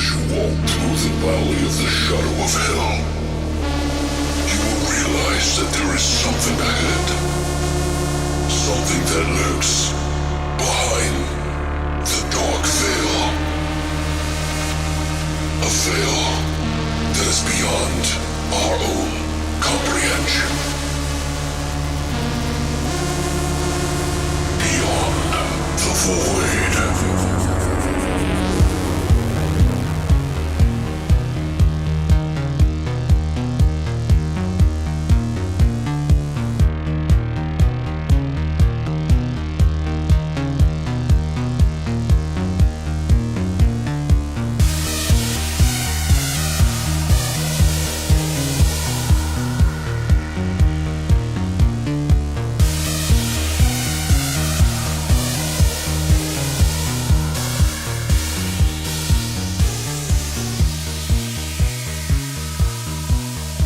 as you walk through the valley of the shadow of hell, you will realize that there is something ahead. Something that lurks behind the dark veil. A veil that is beyond our own comprehension. Beyond the void.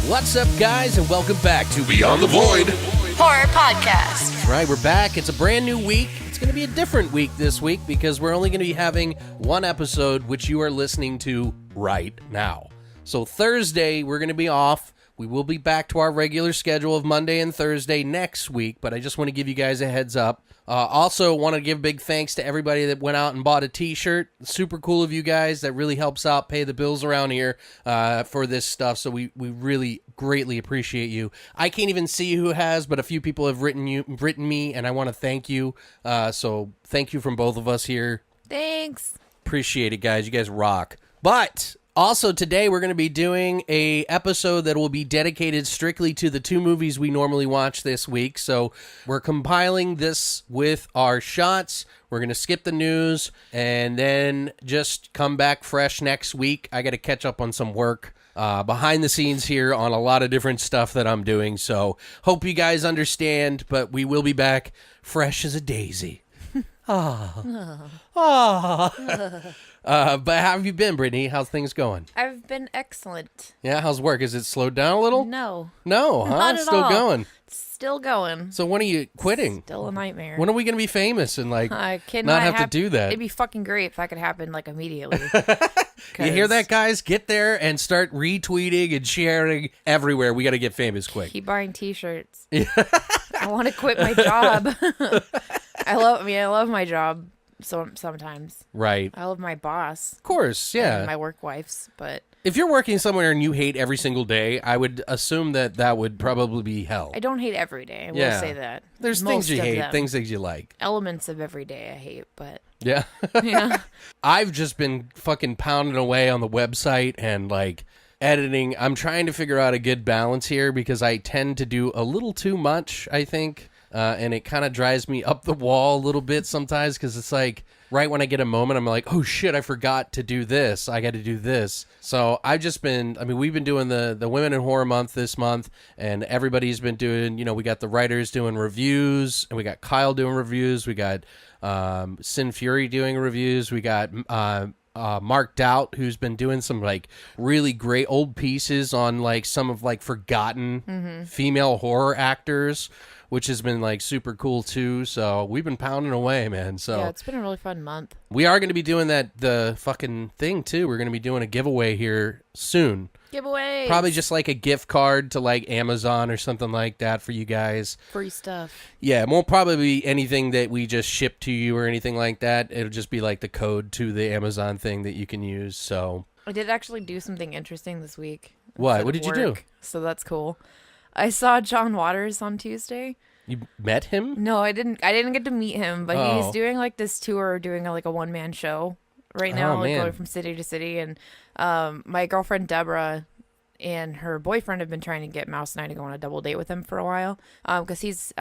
What's up, guys, and welcome back to Beyond the Void Horror Podcast. That's right, we're back. It's a brand new week. It's going to be a different week this week because we're only going to be having one episode, which you are listening to right now. So Thursday, we're going to be off. We will be back to our regular schedule of Monday and Thursday next week, but I just want to give you guys a heads up. Also, want to give big thanks to everybody that went out and bought a t-shirt. Super cool of you guys. That really helps out pay the bills around here for this stuff, so we really greatly appreciate you. I can't even see who has, but a few people have written me, and I want to thank you. So thank you from both of us here. Thanks. Appreciate it, guys. You guys rock. But also today we're going to be doing a episode that will be dedicated strictly to the two movies we normally watch this week. So we're compiling this with our shots. We're going to skip the news and then just come back fresh next week. I got to catch up on some work behind the scenes here on a lot of different stuff that I'm doing. So hope you guys understand, but we will be back fresh as a daisy. But how have you been, Brittany? How's things going? I've been excellent. Yeah, how's work? Is it slowed down a little? No. No, huh? Not It's at still all. going. Still going. So when are you quitting? Still a nightmare. When are we going to be famous and like I cannot not have to do that? It'd be fucking great if that could happen like immediately. You hear that, guys? Get there and start retweeting and sharing everywhere. We got to get famous quick. Keep buying t-shirts. I want to quit my job. I love my job sometimes. Right. I love my boss. Of course, yeah. And my work wives, but If you're working somewhere and you hate every single day, I would assume that would probably be hell. I don't hate every day. I will Yeah. say that. There's Most things you of hate, them. things that you like. Elements of every day I hate, but Yeah. yeah. I've just been fucking pounding away on the website and like editing. I'm trying to figure out a good balance here because I tend to do a little too much, I think. And it kind of drives me up the wall a little bit sometimes because it's like right when I get a moment, I'm like, oh shit, I forgot to do this. I got to do this. So I've just been, we've been doing the Women in Horror Month this month, and everybody's been doing, we got the writers doing reviews, and we got Kyle doing reviews. We got Sin Fury doing reviews. We got Mark Doubt, who's been doing some like really great old pieces on like some of like forgotten female horror actors, which has been like super cool too. So we've been pounding away, man. So Yeah, it's been a really fun month. we are going to be doing the fucking thing too. We're going to be doing a giveaway here soon. Giveaways. Probably just like a gift card to like Amazon or something like that for you guys. Free stuff. Yeah, it won't probably be anything that we just ship to you or anything like that. It'll just be like the code to the Amazon thing that you can use. So I did actually do something interesting this week. What? instead What of did you do? work, So that's cool. I saw John Waters on Tuesday. you met him? No, I didn't get to meet him, but Oh. he's doing like this tour, doing like a one-man show right now, Oh, like man. going from city to city. And my girlfriend Deborah and her boyfriend have been trying to get Mouse and I to go on a double date with him for a while, because he's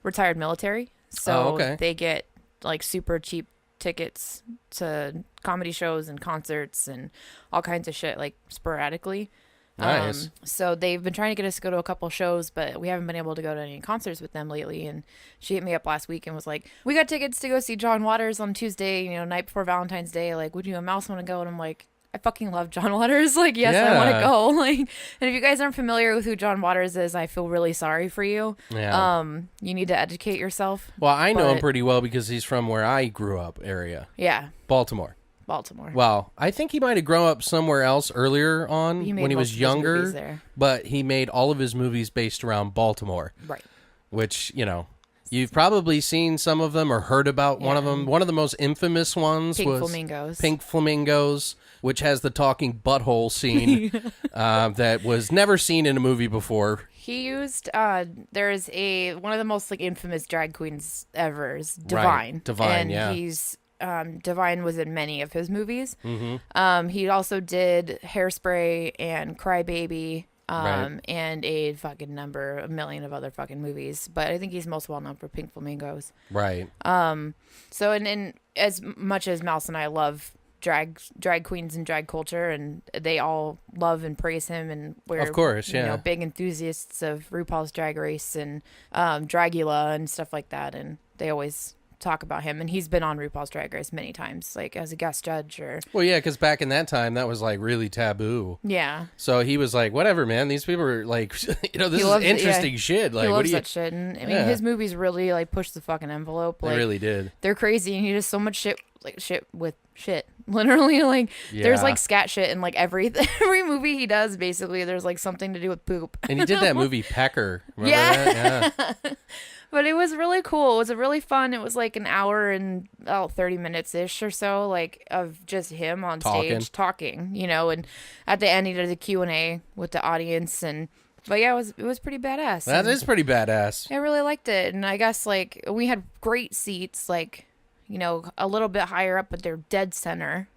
retired military, so Oh, okay. they get like super cheap tickets to comedy shows and concerts and all kinds of shit like sporadically. Nice. So they've been trying to get us to go to a couple shows, but we haven't been able to go to any concerts with them lately. And she hit me up last week and was like, "We got tickets to go see John Waters on Tuesday, night before Valentine's Day. Like, would you and Mouse want to go?" And I'm like, I fucking love John Waters. Like, yes, I want to Yeah. go. Like, and if you guys aren't familiar with who John Waters is, I feel really sorry for you. Yeah. You need to educate yourself. Well, I know him but- pretty well because he's from where I grew up area, Yeah. Baltimore. Baltimore. Well, I think he might have grown up somewhere else earlier on He made when he most was of his younger, movies there. but he made all of his movies based around Baltimore, Right. which, you know, you've probably seen some of them or heard about one of them. One of the most infamous ones was Pink Flamingos, which has the talking butthole scene that was never seen in a movie before. He used there's one of the most like infamous drag queens ever is Divine. Right. Divine, and yeah. he's Divine was in many of his movies. Mm-hmm. He also did Hairspray and Crybaby. Right. And a million of other fucking movies, but I think he's most well known for Pink Flamingos. Right. So and as much as Mouse and I love drag queens and drag culture, and they all love and praise him, and we're of course, yeah, you know, big enthusiasts of RuPaul's Drag Race and Dragula and stuff like that, and they always talk about him, and he's been on RuPaul's Drag Race many times, like as a guest judge or. Well, yeah, because back in that time, that was like really taboo. Yeah. So he was like, "Whatever, man. These people are like, you know, this is interesting shit. Like, he what loves do you?" that shit, and I mean, his movies really like push the fucking envelope. Like, They really did. They're crazy, and he does so much shit, like shit with shit. Literally, like there's like scat shit in like every movie he does. Basically, there's like something to do with poop. And he did that movie Pecker. Remember Yeah. that? Yeah. But it was really cool. It was really fun. It was like an hour and 30 minutes ish or so, like of just him on stage talking, you know. And at the end, he did a Q&A with the audience, but yeah, it was pretty badass. That is pretty badass. I really liked it, and I guess like we had great seats, like, you know, a little bit higher up, but they're dead center,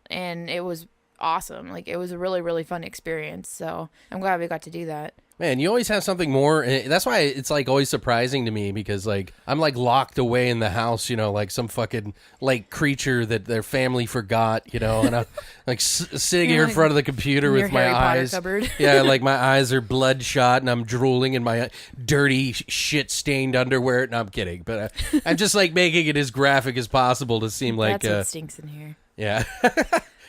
and it was awesome. Like, it was a really, really fun experience. So I'm glad we got to do that. Man, you always have something more. That's why it's like always surprising to me, because like I'm like locked away in the house, you know, like some fucking like creature that their family forgot, you know, and I'm like sitting here in front of the computer with my Harry Potter eyes. cupboard. Yeah, like my eyes are bloodshot and I'm drooling in my dirty shit stained underwear. No, I'm kidding, but I'm just like making it as graphic as possible to seem like That's what stinks in here. yeah.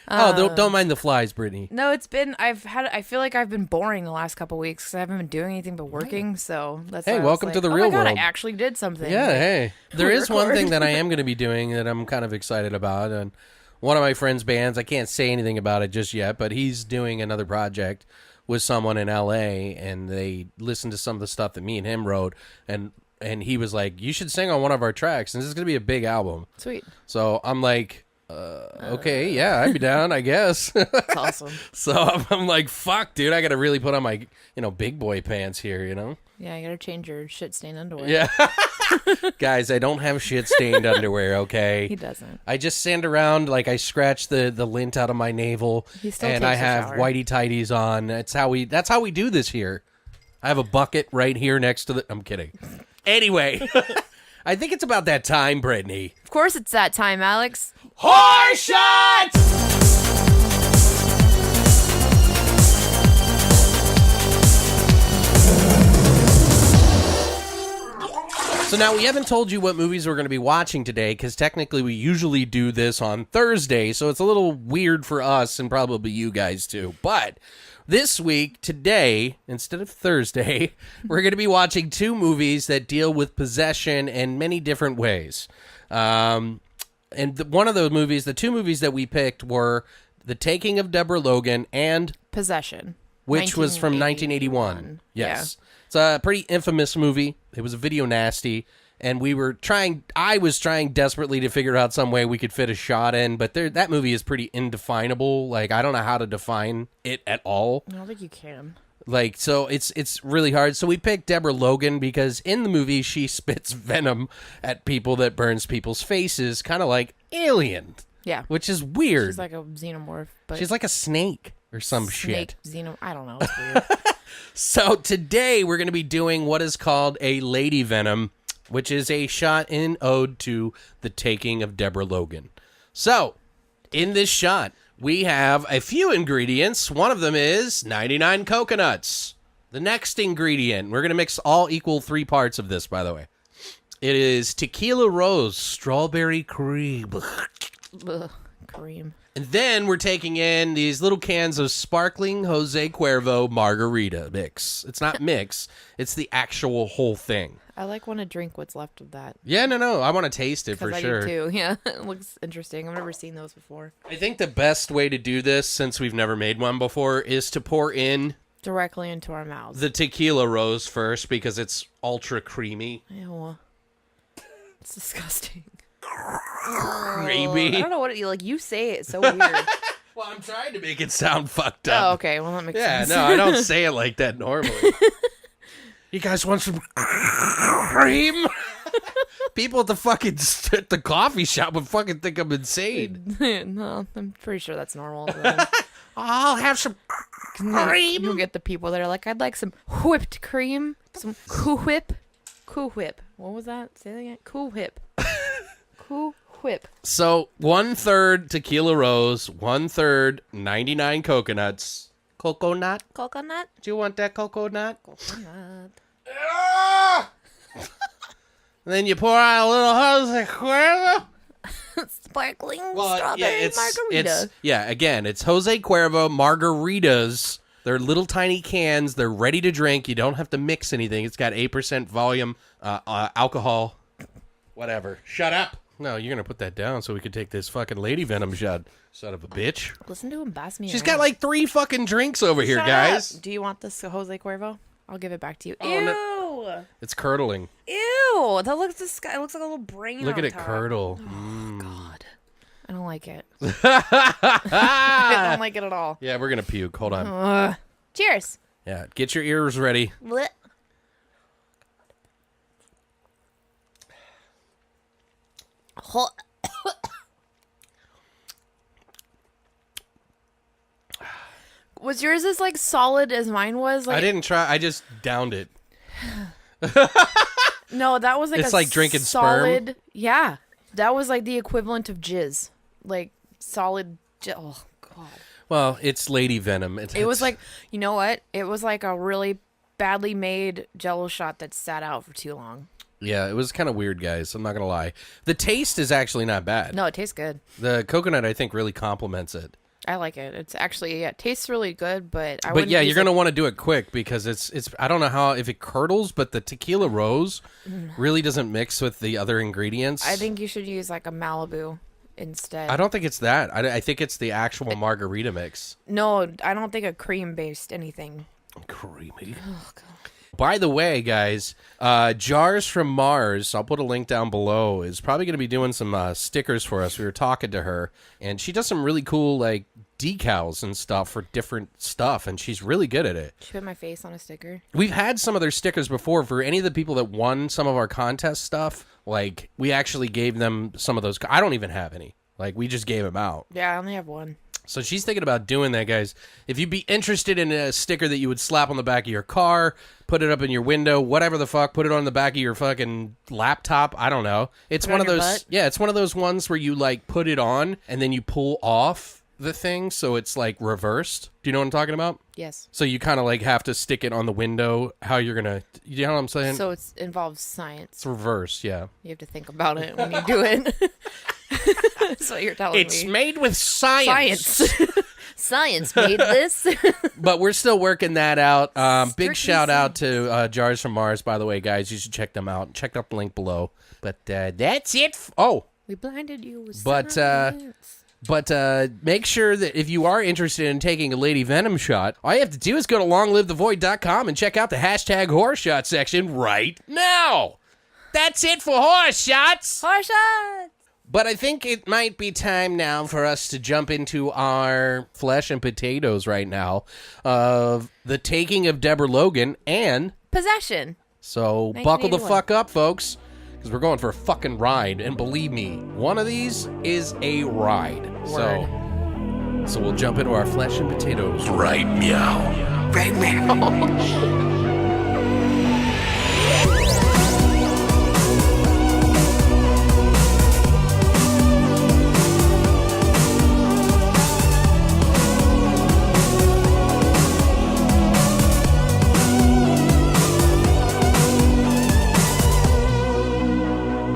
Don't mind the flies, Brittany. No, I feel like I've been boring the last couple weeks because I haven't been doing anything but working. So that's Hey, why I was welcome like, to the oh real my God, world. I actually did something. Yeah, Like, hey. There we is one record. thing that I am going to be doing that I'm kind of excited about. And one of my friend's bands, I can't say anything about it just yet, but he's doing another project with someone in LA, and they listened to some of the stuff that me and him wrote, and he was like, "You should sing on one of our tracks, and this is going to be a big album." Sweet. So I'm like, okay, yeah, I'd be down, I guess. That's awesome. So I'm like, fuck, dude, I got to really put on my, you know, big boy pants here, you know? Yeah, you gotta change your shit stained underwear. Yeah. Guys, I don't have shit stained underwear, okay? He doesn't. I just sand around, like I scratch the lint out of my navel, He still and takes I a have shower. whitey tighties on. That's how we do this here. I have a bucket right here next to I'm kidding. Anyway, I think it's about that time, Brittany. Of course it's that time, Alex. Horse shots! So now we haven't told you what movies we're going to be watching today, because technically we usually do this on Thursday, so it's a little weird for us and probably you guys too. But this week, today, instead of Thursday, we're going to be watching two movies that deal with possession in many different ways. One of those movies, the two movies that we picked were The Taking of Deborah Logan and Possession. which was from 1981. Yes. Yeah. It's a pretty infamous movie. It was a video nasty, and I was trying desperately to figure out some way we could fit a shot in, but that movie is pretty indefinable. Like, I don't know how to define it at all. I don't think you can. Like, so it's really hard. So we picked Deborah Logan because in the movie she spits venom at people that burns people's faces, kind of like Alien. Yeah. Which is weird. She's like a xenomorph. But She's like a snake or some snake shit. I don't know. It's weird. So today we're going to be doing what is called a Lady Venom, which is a shot in ode to the taking of Deborah Logan. So in this shot, we have a few ingredients. One of them is 99 coconuts. The next ingredient, we're going to mix all equal 3 parts of this, by the way. It is tequila rose, strawberry cream. Ugh. Kareem. And then we're taking in these little cans of sparkling Jose Cuervo margarita mix. It's not mix. It's the actual whole thing. I like want to drink what's left of that. Yeah, no. I want to taste it for sure. I do too. Yeah, it looks interesting. I've never seen those before. I think the best way to do this, since we've never made one before, is to pour in directly into our mouths. the tequila rose first because it's ultra creamy. Ew. It's disgusting. Creamy. I don't know what you say it so weird. Well, I'm trying to make it sound fucked up. Oh, okay. Well, that makes sense. Yeah, no, I don't say it like that normally. You guys want some cream? People at the coffee shop would fucking think I'm insane. No, I'm pretty sure that's normal. I'll have some cream. You'll get the people that are like, I'd like some whipped cream. Some Cool Whip. Cool Whip. What was that? Say that again. Cool Whip. Cool Whip. So 1/3 tequila rose, 1/3 99 coconuts. Coconut? Coconut? Do you want that coconut? Coconut. Ah! Then you pour out a little Jose Cuervo. Sparkling strawberry margarita. Again, it's Jose Cuervo margaritas. They're little tiny cans. They're ready to drink. You don't have to mix anything. It's got 8% volume, alcohol, whatever. Shut up. No, you're going to put that down so we can take this fucking lady Venom shot. Son of a bitch. Listen to him bass me She's around. got like 3 fucking drinks over here, Shut guys. up. Do you want this Jose Cuervo? I'll give it back to you. Oh, Ew. no. It's curdling. Ew. That looks disgusting. It looks like a little brain. Look on at it top. curdle. Oh, God. I don't like it. I don't like it at all. Yeah, we're going to puke. Hold on. Cheers. Yeah, get your ears ready. Blech. Was yours as like solid as mine was? Like, I didn't try. I just downed it. No, that was like It's a like drinking solid. sperm? Yeah, that was like the equivalent of jizz, like solid. Oh God. Well, it's Lady Venom. It was like, you know what? It was like a really badly made Jello shot that sat out for too long. Yeah, it was kind of weird, guys. I'm not going to lie. The taste is actually not bad. No, it tastes good. The coconut, I think, really complements it. I like it. It's actually, it tastes really good, but I But wouldn't yeah, use you're going to want to do it quick because it's I don't know how, if it curdles, but the tequila rose really doesn't mix with the other ingredients. I think you should use like a Malibu instead. I don't think it's that. I think it's the actual margarita mix. No, I don't think a cream-based anything. Creamy. Oh, God. By the way, guys, Jars from Mars, I'll put a link down below, is probably going to be doing some stickers for us. We were talking to her, and she does some really cool, like, decals and stuff for different stuff, and she's really good at it. Should I put my face on a sticker? We've had some of their stickers before. For any of the people that won some of our contest stuff, like, we actually gave them some of those. I don't even have any. Like, we just gave them out. Yeah, I only have one. So she's thinking about doing that, guys. If you'd be interested in a sticker that you would slap on the back of your car, put it up in your window, whatever the fuck, put it on the back of your fucking laptop, I don't know. It's Put it one on of your those, butt? yeah, it's one of those ones where you like put it on and then you pull off the thing so it's like reversed. Do you know what I'm talking about? Yes. So you kind of like have to stick it on the window, how you're going to, you know what I'm saying? So it involves science. It's reversed, yeah. You have to think about it when you do it. That's what you're telling It's me. made with science. Science. Science made this. But we're still working that out. Big Strictly shout out to Jars from Mars, by the way, guys. You should check them out. Check out the link below. But that's it. We blinded you with But, science. But make sure that if you are interested in taking a Lady Venom shot, all you have to do is go to longlivethevoid.com and check out the hashtag horror shot section right now. That's it for horror shots. Horror shots. But I think it might be time now for us to jump into our flesh and potatoes right now of the Taking of Deborah Logan and Possession. so buckle the 1981. fuck up, folks, because we're going for a fucking ride. And believe me, one of these is a ride. So we'll jump into our flesh and potatoes. Right meow. Right now.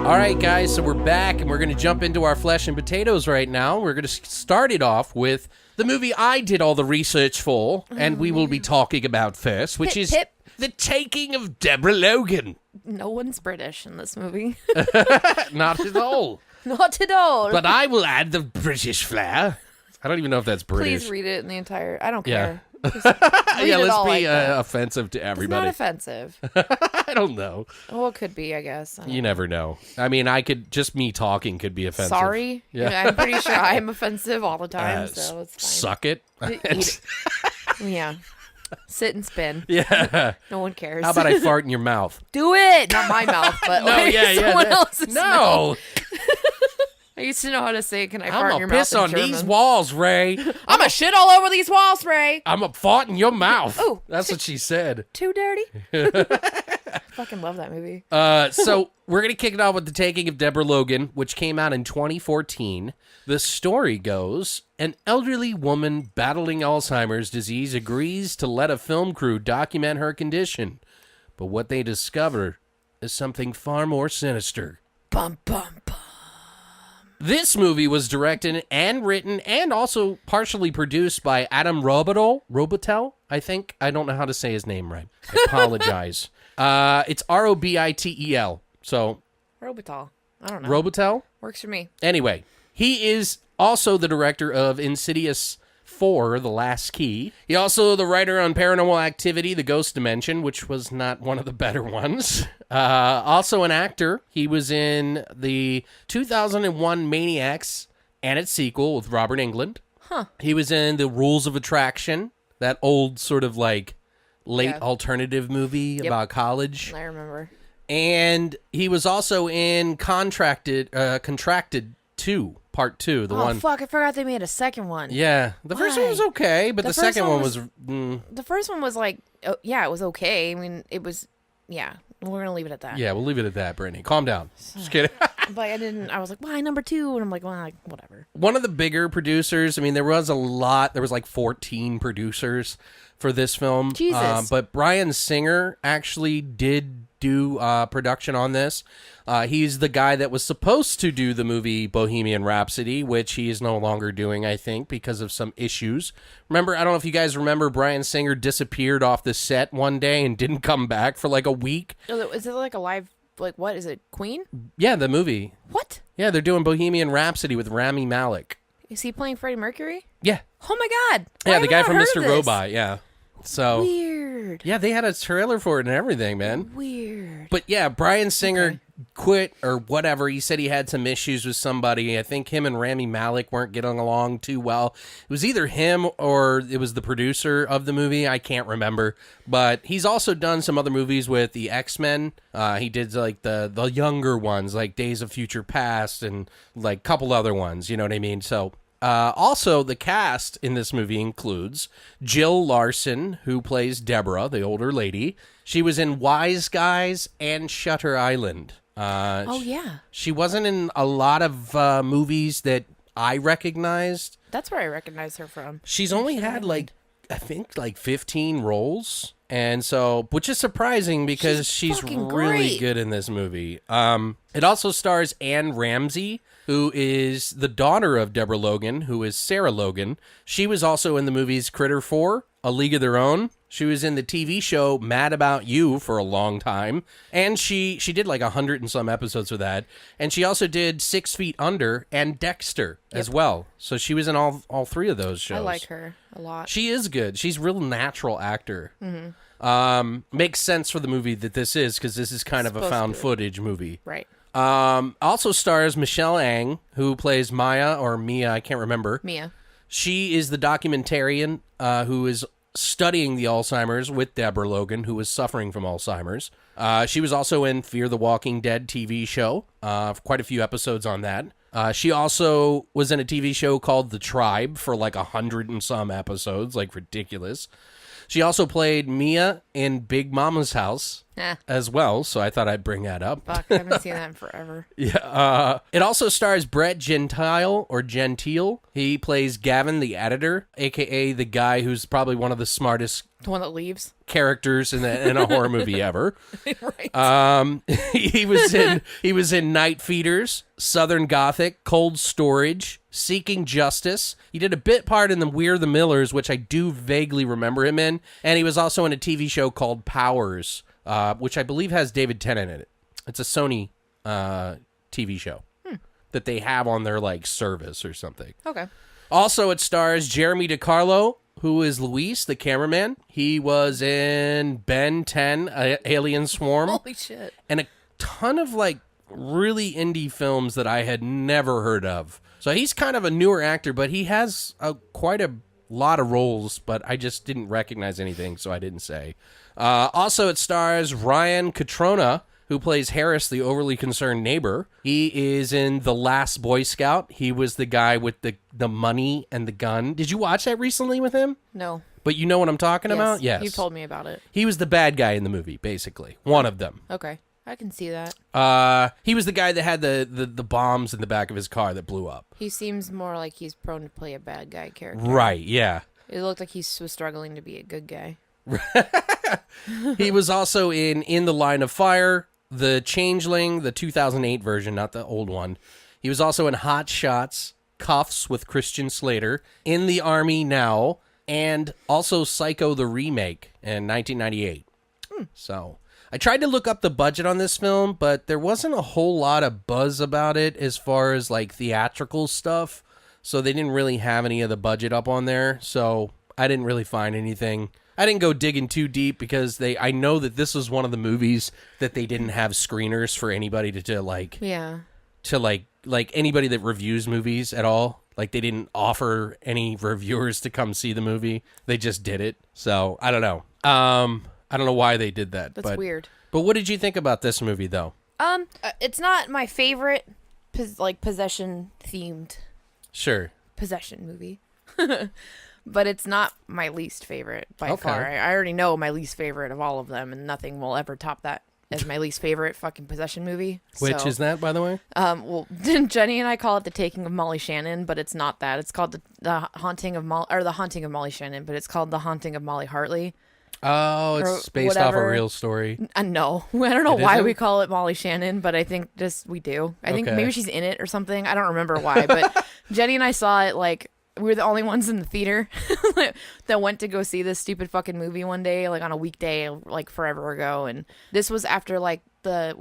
All right, right, guys, so we're back, and we're going to jump into our flesh and potatoes right now. We're going to start it off with the movie I did all the research for, and we will be talking about first, which is The Taking of Deborah Logan. No one's British in this movie. Not at all. Not at all. But I will add the British flair. I don't even know if that's British. Please read it in the entire... I don't care. Yeah, let's all be like that. offensive to everybody. It's not offensive. I don't know. Well, it could be, I guess. You never know. I mean, just me talking could be offensive. Sorry. Yeah. I'm pretty sure I'm offensive all the time, so it's fine. Suck it. Eat it. Yeah. Sit and spin. Yeah. No one cares. How about I fart in your mouth? Do it! Not my mouth, but someone else's mouth. I used to know how to say, can I fart in your mouth? I'm gonna piss on these walls, Ray. I'm gonna shit all over these walls, Ray. I'm gonna fart in your mouth. Oh, that's what she said. Too dirty. I fucking love that movie. So we're gonna kick it off with The Taking of Deborah Logan, which came out in 2014. The story goes, an elderly woman battling Alzheimer's disease agrees to let a film crew document her condition. But what they discover is something far more sinister. Bum, bum, bum. This movie was directed and written and also partially produced by Adam Robitel, I think. I don't know how to say his name right. I apologize. It's Robitel. So Robitel. I don't know. Robitel? Works for me. Anyway, he is also the director of Insidious 4, The Last Key. He also the writer on Paranormal Activity, The Ghost Dimension, which was not one of the better ones. Also an actor. He was in the 2001 Maniacs and its sequel with Robert Englund. Huh. He was in The Rules of Attraction, that old sort of like late alternative movie about college. I remember. And he was also in Contracted 2, Part 2, the one. Oh, fuck, I forgot they made a second one. Yeah, the first one was okay, but the second one was... The first one was like, it was okay. I mean, it was, we're going to leave it at that. Yeah, we'll leave it at that, Brittany. Calm down. Just kidding. But I was like, why number 2? And I'm like, well, whatever. One of the bigger producers, I mean, there was like 14 producers for this film. Jesus. But Bryan Singer actually did do production on this. He's the guy that was supposed to do the movie Bohemian Rhapsody, which he is no longer doing, I think, because of some issues. Remember, I don't know if you guys remember, Bryan Singer disappeared off the set one day and didn't come back for like a week. Is it like a live, like what? Is it Queen? Yeah, the movie. What? Yeah, they're doing Bohemian Rhapsody with Rami Malek. Is he playing Freddie Mercury? Yeah. Oh my God. Yeah, the guy from Mr. Robot, yeah. So weird. Yeah, they had a trailer for it and everything, man. Weird. But yeah, Bryan Singer quit or whatever. He said he had some issues with somebody. I think him and Rami Malek weren't getting along too well. It was either him or it was the producer of the movie. I can't remember. But he's also done some other movies with the X-Men. He did like the younger ones, like Days of Future Past and like a couple other ones. You know what I mean? So... also, the cast in this movie includes Jill Larson, who plays Deborah, the older lady. She was in Wise Guys and Shutter Island. She wasn't in a lot of movies that I recognized. That's where I recognize her from. She's only had I think 15 roles. And so, which is surprising because she's really good in this movie. It also stars Anne Ramsey, who is the daughter of Deborah Logan, who is Sarah Logan. She was also in the movies Critter 4, A League of Their Own. She was in the TV show Mad About You for a long time. And she did like 100 and some episodes of that. And she also did 6 Feet Under and Dexter as well. So she was in all 3 of those shows. I like her a lot. She is good. She's a real natural actor. Mm-hmm. Makes sense for the movie that this is, because this is kind of a found footage movie. Right. Also stars Michelle Ang, who plays Mia, I can't remember. Mia. She is the documentarian who is studying the Alzheimer's with Deborah Logan, who is suffering from Alzheimer's. She was also in Fear the Walking Dead TV show, quite a few episodes on that. She also was in a TV show called The Tribe for like 100 and some episodes, like ridiculous. She also played Mia in Big Mama's House. as well, so I thought I'd bring that up. Fuck, I haven't seen that in forever. Yeah. It also stars Brett Gentile. He plays Gavin, the editor, a.k.a. the guy who's probably one of the smartest The one that leaves. characters in a horror movie ever. Right. He was in Night Feeders, Southern Gothic, Cold Storage, Seeking Justice. He did a bit part in the We're the Millers, which I do vaguely remember him in, and he was also in a TV show called Powers, which I believe has David Tennant in it. It's a Sony TV show that they have on their like service or something. Okay. Also, it stars Jeremy DiCarlo, who is Luis, the cameraman. He was in Ben 10, Alien Swarm. Holy shit. And a ton of like really indie films that I had never heard of. So he's kind of a newer actor, but he has quite a lot of roles, but I just didn't recognize anything, so I didn't say. Also, it stars Ryan Catrona, who plays Harris, the overly concerned neighbor. He is in The Last Boy Scout. He was the guy with the money and the gun. Did you watch that recently with him? No. But you know what I'm talking about? Yes. You told me about it. He was the bad guy in the movie, basically. One of them. Okay. I can see that. He was the guy that had the bombs in the back of his car that blew up. He seems more like he's prone to play a bad guy character. Right, yeah. It looked like he was struggling to be a good guy. He was also in The Line of Fire, The Changeling, the 2008 version, not the old one. He was also in Hot Shots, Cuffs with Christian Slater, In the Army Now, and also Psycho the Remake in 1998. So I tried to look up the budget on this film, but there wasn't a whole lot of buzz about it as far as like theatrical stuff. So they didn't really have any of the budget up on there. So I didn't really find anything. I didn't go digging too deep because I know that this was one of the movies that they didn't have screeners for anybody to anybody that reviews movies at all. Like they didn't offer any reviewers to come see the movie. They just did it. So I don't know. I don't know why they did that. That's weird. But what did you think about this movie though? It's not my favorite possession themed possession movie. But it's not my least favorite by far. I already know my least favorite of all of them, and nothing will ever top that as my least favorite fucking possession movie. Which is that, by the way? Well, Jenny and I call it The Taking of Molly Shannon, but it's not that. It's called the Haunting of Molly Shannon, but it's called The Haunting of Molly Hartley. Oh, it's based off a real story. No, I don't know why we call it Molly Shannon, but I think we do. I think maybe she's in it or something. I don't remember why, but Jenny and I saw it like. We were the only ones in the theater that went to go see this stupid fucking movie one day, like on a weekday, like forever ago. And this was after like the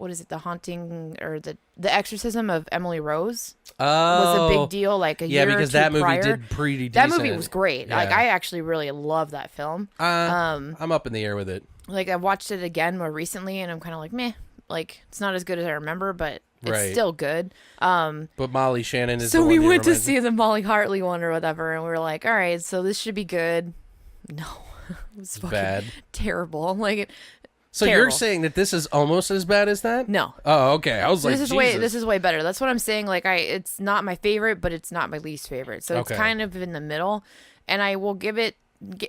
haunting or the exorcism of Emily Rose was a big deal. Like a year or two because that movie prior. did pretty decent. That movie was great. Yeah. Like I actually really love that film. I'm up in the air with it. Like I watched it again more recently, and I'm kind of like meh. Like it's not as good as I remember, but it's still good. But Molly Shannon is. So we went to see the Molly Hartley one or whatever, and we were like, all right, so this should be good. No, it was fucking bad, terrible. Like, so terrible. You're saying that this is almost as bad as that? No. Oh, okay. I was like, this is way better. That's what I'm saying. Like, it's not my favorite, but it's not my least favorite. So it's kind of in the middle, and I will give it.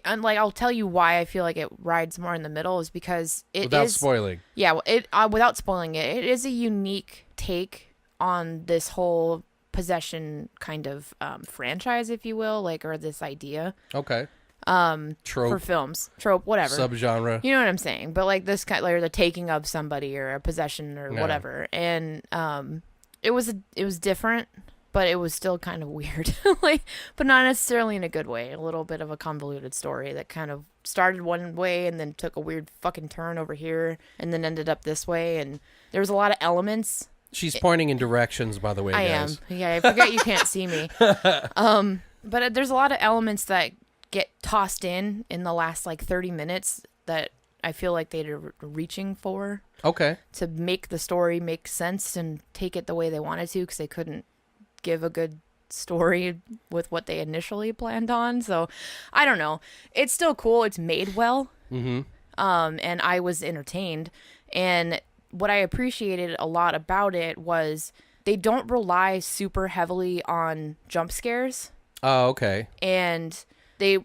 Like I'll tell you why I feel like it rides more in the middle is because without spoiling. Yeah, without spoiling it, it is a unique take on this whole possession kind of franchise, if you will, like or this idea. Okay. Trope for films, whatever subgenre. You know what I'm saying? But like this kind, like the taking of somebody or a possession or whatever, and it was different. But it was still kind of weird, like, but not necessarily in a good way. A little bit of a convoluted story that kind of started one way and then took a weird fucking turn over here and then ended up this way. And there was a lot of elements. She's pointing in directions, by the way, guys. I am. Yeah, I forget you can't see me. But there's a lot of elements that get tossed in the last like 30 minutes that I feel like they're reaching for. Okay. To make the story make sense and take it the way they wanted to because they couldn't give a good story with what they initially planned on. So I don't know. It's still cool. It's made well. Mm-hmm. And I was entertained. And what I appreciated a lot about it was they don't rely super heavily on jump scares. Oh, okay. And they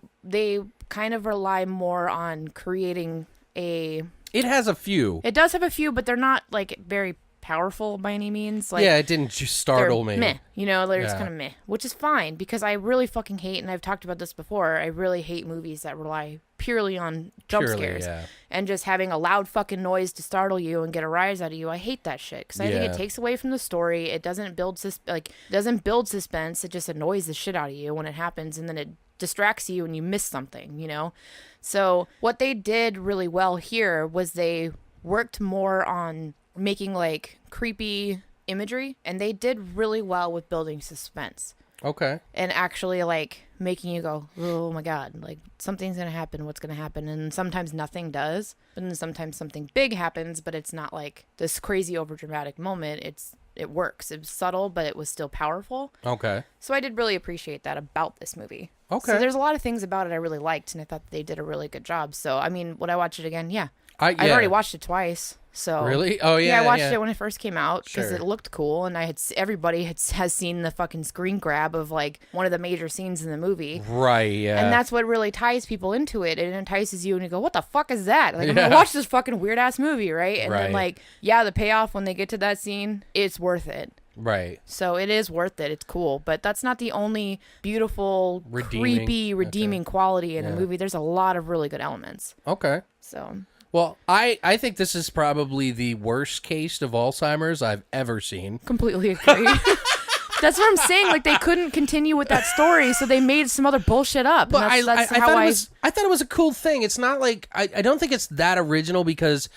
kind of rely more on creating a It has a few. It does have a few, but they're not like very powerful by any means. Like, yeah, it didn't just startle me. Meh, you know, they're just Yeah. kind of meh, which is fine because I really fucking hate, and I've talked about this before, I really hate movies that rely purely on jump scares yeah. and just having a loud fucking noise to startle you and get a rise out of you. I hate that shit because I think Yeah. it takes away from the story. It doesn't build doesn't build suspense. It just annoys the shit out of you when it happens, and then it distracts you and you miss something, you know? So what they did really well here was they worked more on making like creepy imagery, and they did really well with building suspense Okay. and actually like making you go, oh my god, like something's gonna happen, what's gonna happen? And sometimes nothing does, but then sometimes something big happens, but it's not like this crazy over dramatic moment. It works. It was subtle, but it was still powerful. Okay. So I did really appreciate that about this movie. Okay. So there's a lot of things about it I really liked, and I thought they did a really good job. So I mean, would I watch it again? Yeah. I've already watched it twice. So Really? Oh yeah. yeah, I watched it when it first came out because Sure. it looked cool, and everybody has seen the fucking screen grab of like one of the major scenes in the movie. Right. Yeah. And that's what really ties people into it. It entices you, and you go, "What the fuck is that?" Like, I'm Yeah. gonna watch this fucking weird ass movie, right? And then Right. like, yeah, the payoff when they get to that scene, it's worth it. right. So it is worth it. It's cool, but that's not the only beautiful, creepy, redeeming quality in a movie. There's a lot of really good elements. Okay. So Well, I think this is probably the worst case of Alzheimer's I've ever seen. completely agree. That's what I'm saying. Like, they couldn't continue with that story, so they made some other bullshit up. But And that's I how thought it was a cool thing. It's not like I don't think it's that original because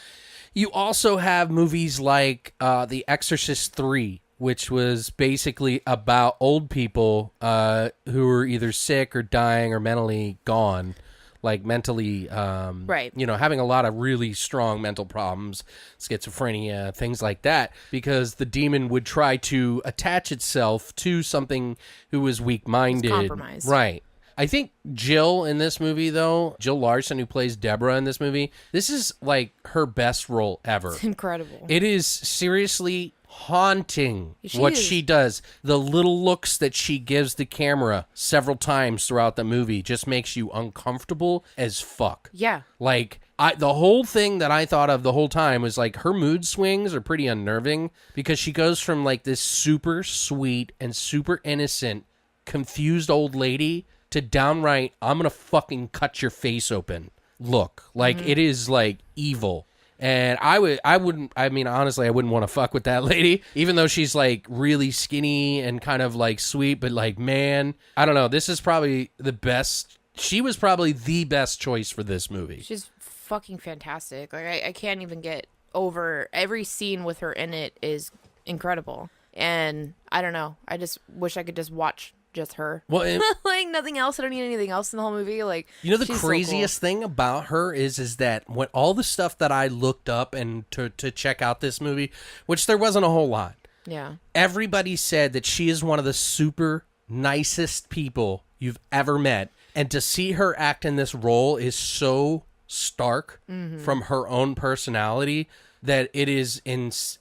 you also have movies like The Exorcist 3, which was basically about old people who were either sick or dying or mentally gone. Like mentally, Right. you know, having a lot of really strong mental problems, schizophrenia, things like that, because the demon would try to attach itself to something who was weak-minded. compromised. Right. I think Jill in this movie, though, Jill Larson, who plays Deborah in this movie, this is like her best role ever. It's incredible. It is seriously haunting She what is. she does. The little looks that she gives the camera several times throughout the movie just makes you uncomfortable as fuck. Yeah. Like, the whole thing that I thought of the whole time was like her mood swings are pretty unnerving because she goes from like this super sweet and super innocent, confused old lady to downright, I'm gonna fucking cut your face open look. Like, it is like evil. And I wouldn't want to fuck with that lady, even though she's like really skinny and kind of like sweet, but like, man, I don't know. This is probably the best. She was probably the best choice for this movie. She's fucking fantastic. Like, I can't even get over every scene with her in it is incredible. And I don't know. I just wish I could just watch just her. Well, and, Like nothing else. I don't need anything else in the whole movie. Like, you know, the she's so craziest thing about her is that when all the stuff that I looked up and to check out this movie, which there wasn't a whole lot, cool. Yeah. everybody said that she is one of the super nicest people you've ever met. And to see her act in this role is so stark from her own personality that it is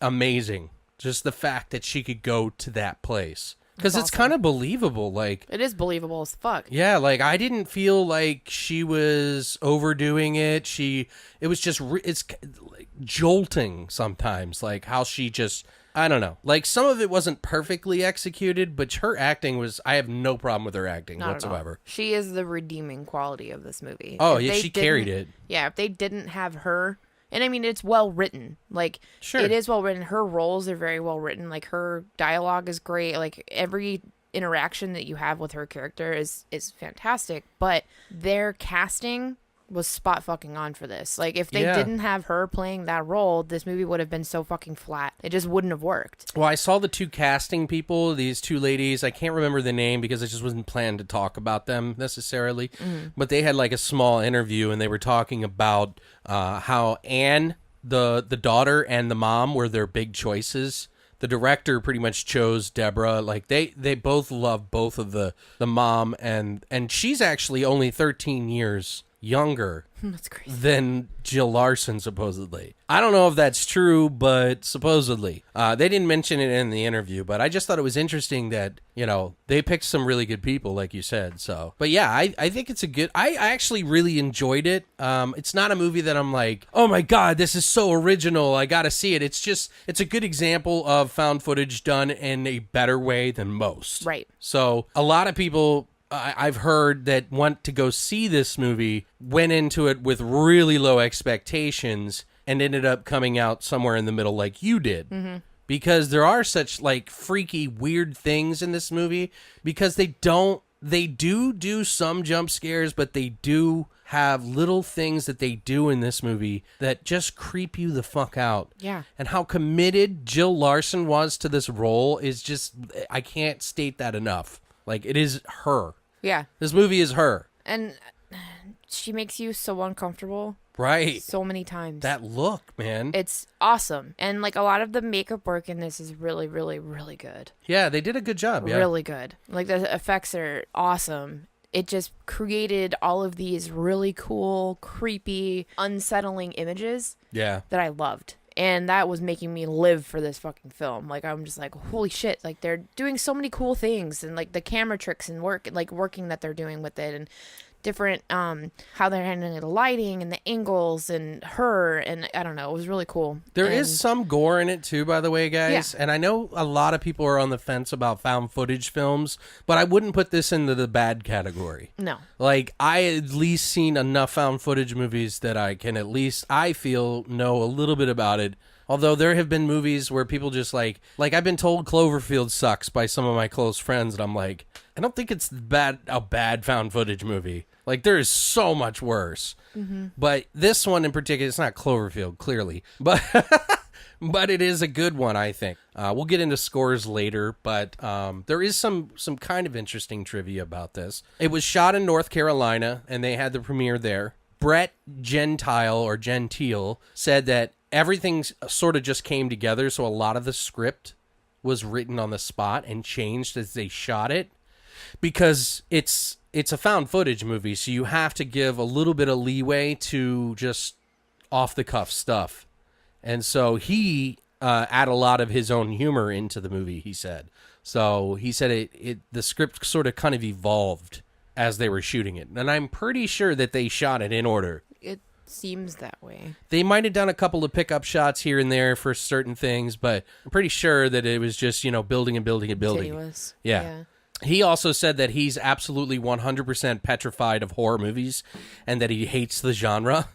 amazing. Just the fact that she could go to that place. Because it's kind of believable. Like, It is believable as fuck. yeah, like I didn't feel like she was overdoing it. It was just, it's like jolting sometimes. Like how she just, I don't know. Like some of it wasn't perfectly executed, but her acting was, I have no problem with her acting Not whatsoever. At all. She is the redeeming quality of this movie. Oh, If yeah, they she carried didn't- it. Yeah, if they didn't have her, and I mean, it's well written. Like, Sure. it is well written. Her roles are very well written. Like, her dialogue is great. Like, every interaction that you have with her character is fantastic. But their casting was spot fucking on for this. Like, if they Yeah. didn't have her playing that role, this movie would have been so fucking flat. It just wouldn't have worked. Well, I saw the two casting people, these two ladies. I can't remember the name because I just wasn't planned to talk about them necessarily. But they had like a small interview and they were talking about how Anne, the daughter, and the mom were their big choices. The director pretty much chose Deborah. Like they both love both of the mom and she's actually only 13 years younger That's crazy. than Jill Larson, supposedly. I don't know if that's true, but supposedly. They didn't mention it in the interview, but I just thought it was interesting that, you know, they picked some really good people, like you said. So, but yeah, I think it's a good, I actually really enjoyed it. It's not a movie that I'm like, oh my God, this is so original, I gotta see it. It's just, it's a good example of found footage done in a better way than most. Right. So a lot of people I've heard that want to go see this movie went into it with really low expectations and ended up coming out somewhere in the middle like you did. Mm-hmm. Because there are such like freaky weird things in this movie, because they do some jump scares, but they do have little things that they do in this movie that just creep you the fuck out. Yeah. And how committed Jill Larson was to this role is just, I can't state that enough. Like, it is her. Yeah. This movie is her. And she makes you so uncomfortable. Right. So many times. That look, man. It's awesome. And like a lot of the makeup work in this is really, really, really good. Yeah, they did a good job. Yeah. Really good. Like the effects are awesome. It just created all of these really cool, creepy, unsettling images Yeah. that I loved. And that was making me live for this fucking film. Like, I'm just like, holy shit. Like, they're doing so many cool things. And, like, the camera tricks and working that they're doing with it. And different, how they're handling the lighting and the angles and her. And I don't know. It was really cool. There is some gore in it, too, by the way, guys. Yeah. And I know a lot of people are on the fence about found footage films, but I wouldn't put this into the bad category. No. Like, I at least seen enough found footage movies that I can at least, I feel, know a little bit about it. Although there have been movies where people just like I've been told Cloverfield sucks by some of my close friends, and I'm like, I don't think it's a bad found footage movie. Like, there is so much worse. Mm-hmm. But this one in particular, it's not Cloverfield, clearly, but but it is a good one, I think. We'll get into scores later, but there is some kind of interesting trivia about this. It was shot in North Carolina, and they had the premiere there. Brett Gentile said that everything sort of just came together, so a lot of the script was written on the spot and changed as they shot it, because it's a found footage movie, so you have to give a little bit of leeway to just off-the-cuff stuff. And so he add a lot of his own humor into the movie, he said. So he said the script sort of kind of evolved as they were shooting it. And I'm pretty sure that they shot it in order. It seems that way. They might have done a couple of pickup shots here and there for certain things, but I'm pretty sure that it was just, building and building and building. Continuous. Yeah. He also said that he's absolutely 100% petrified of horror movies and that he hates the genre.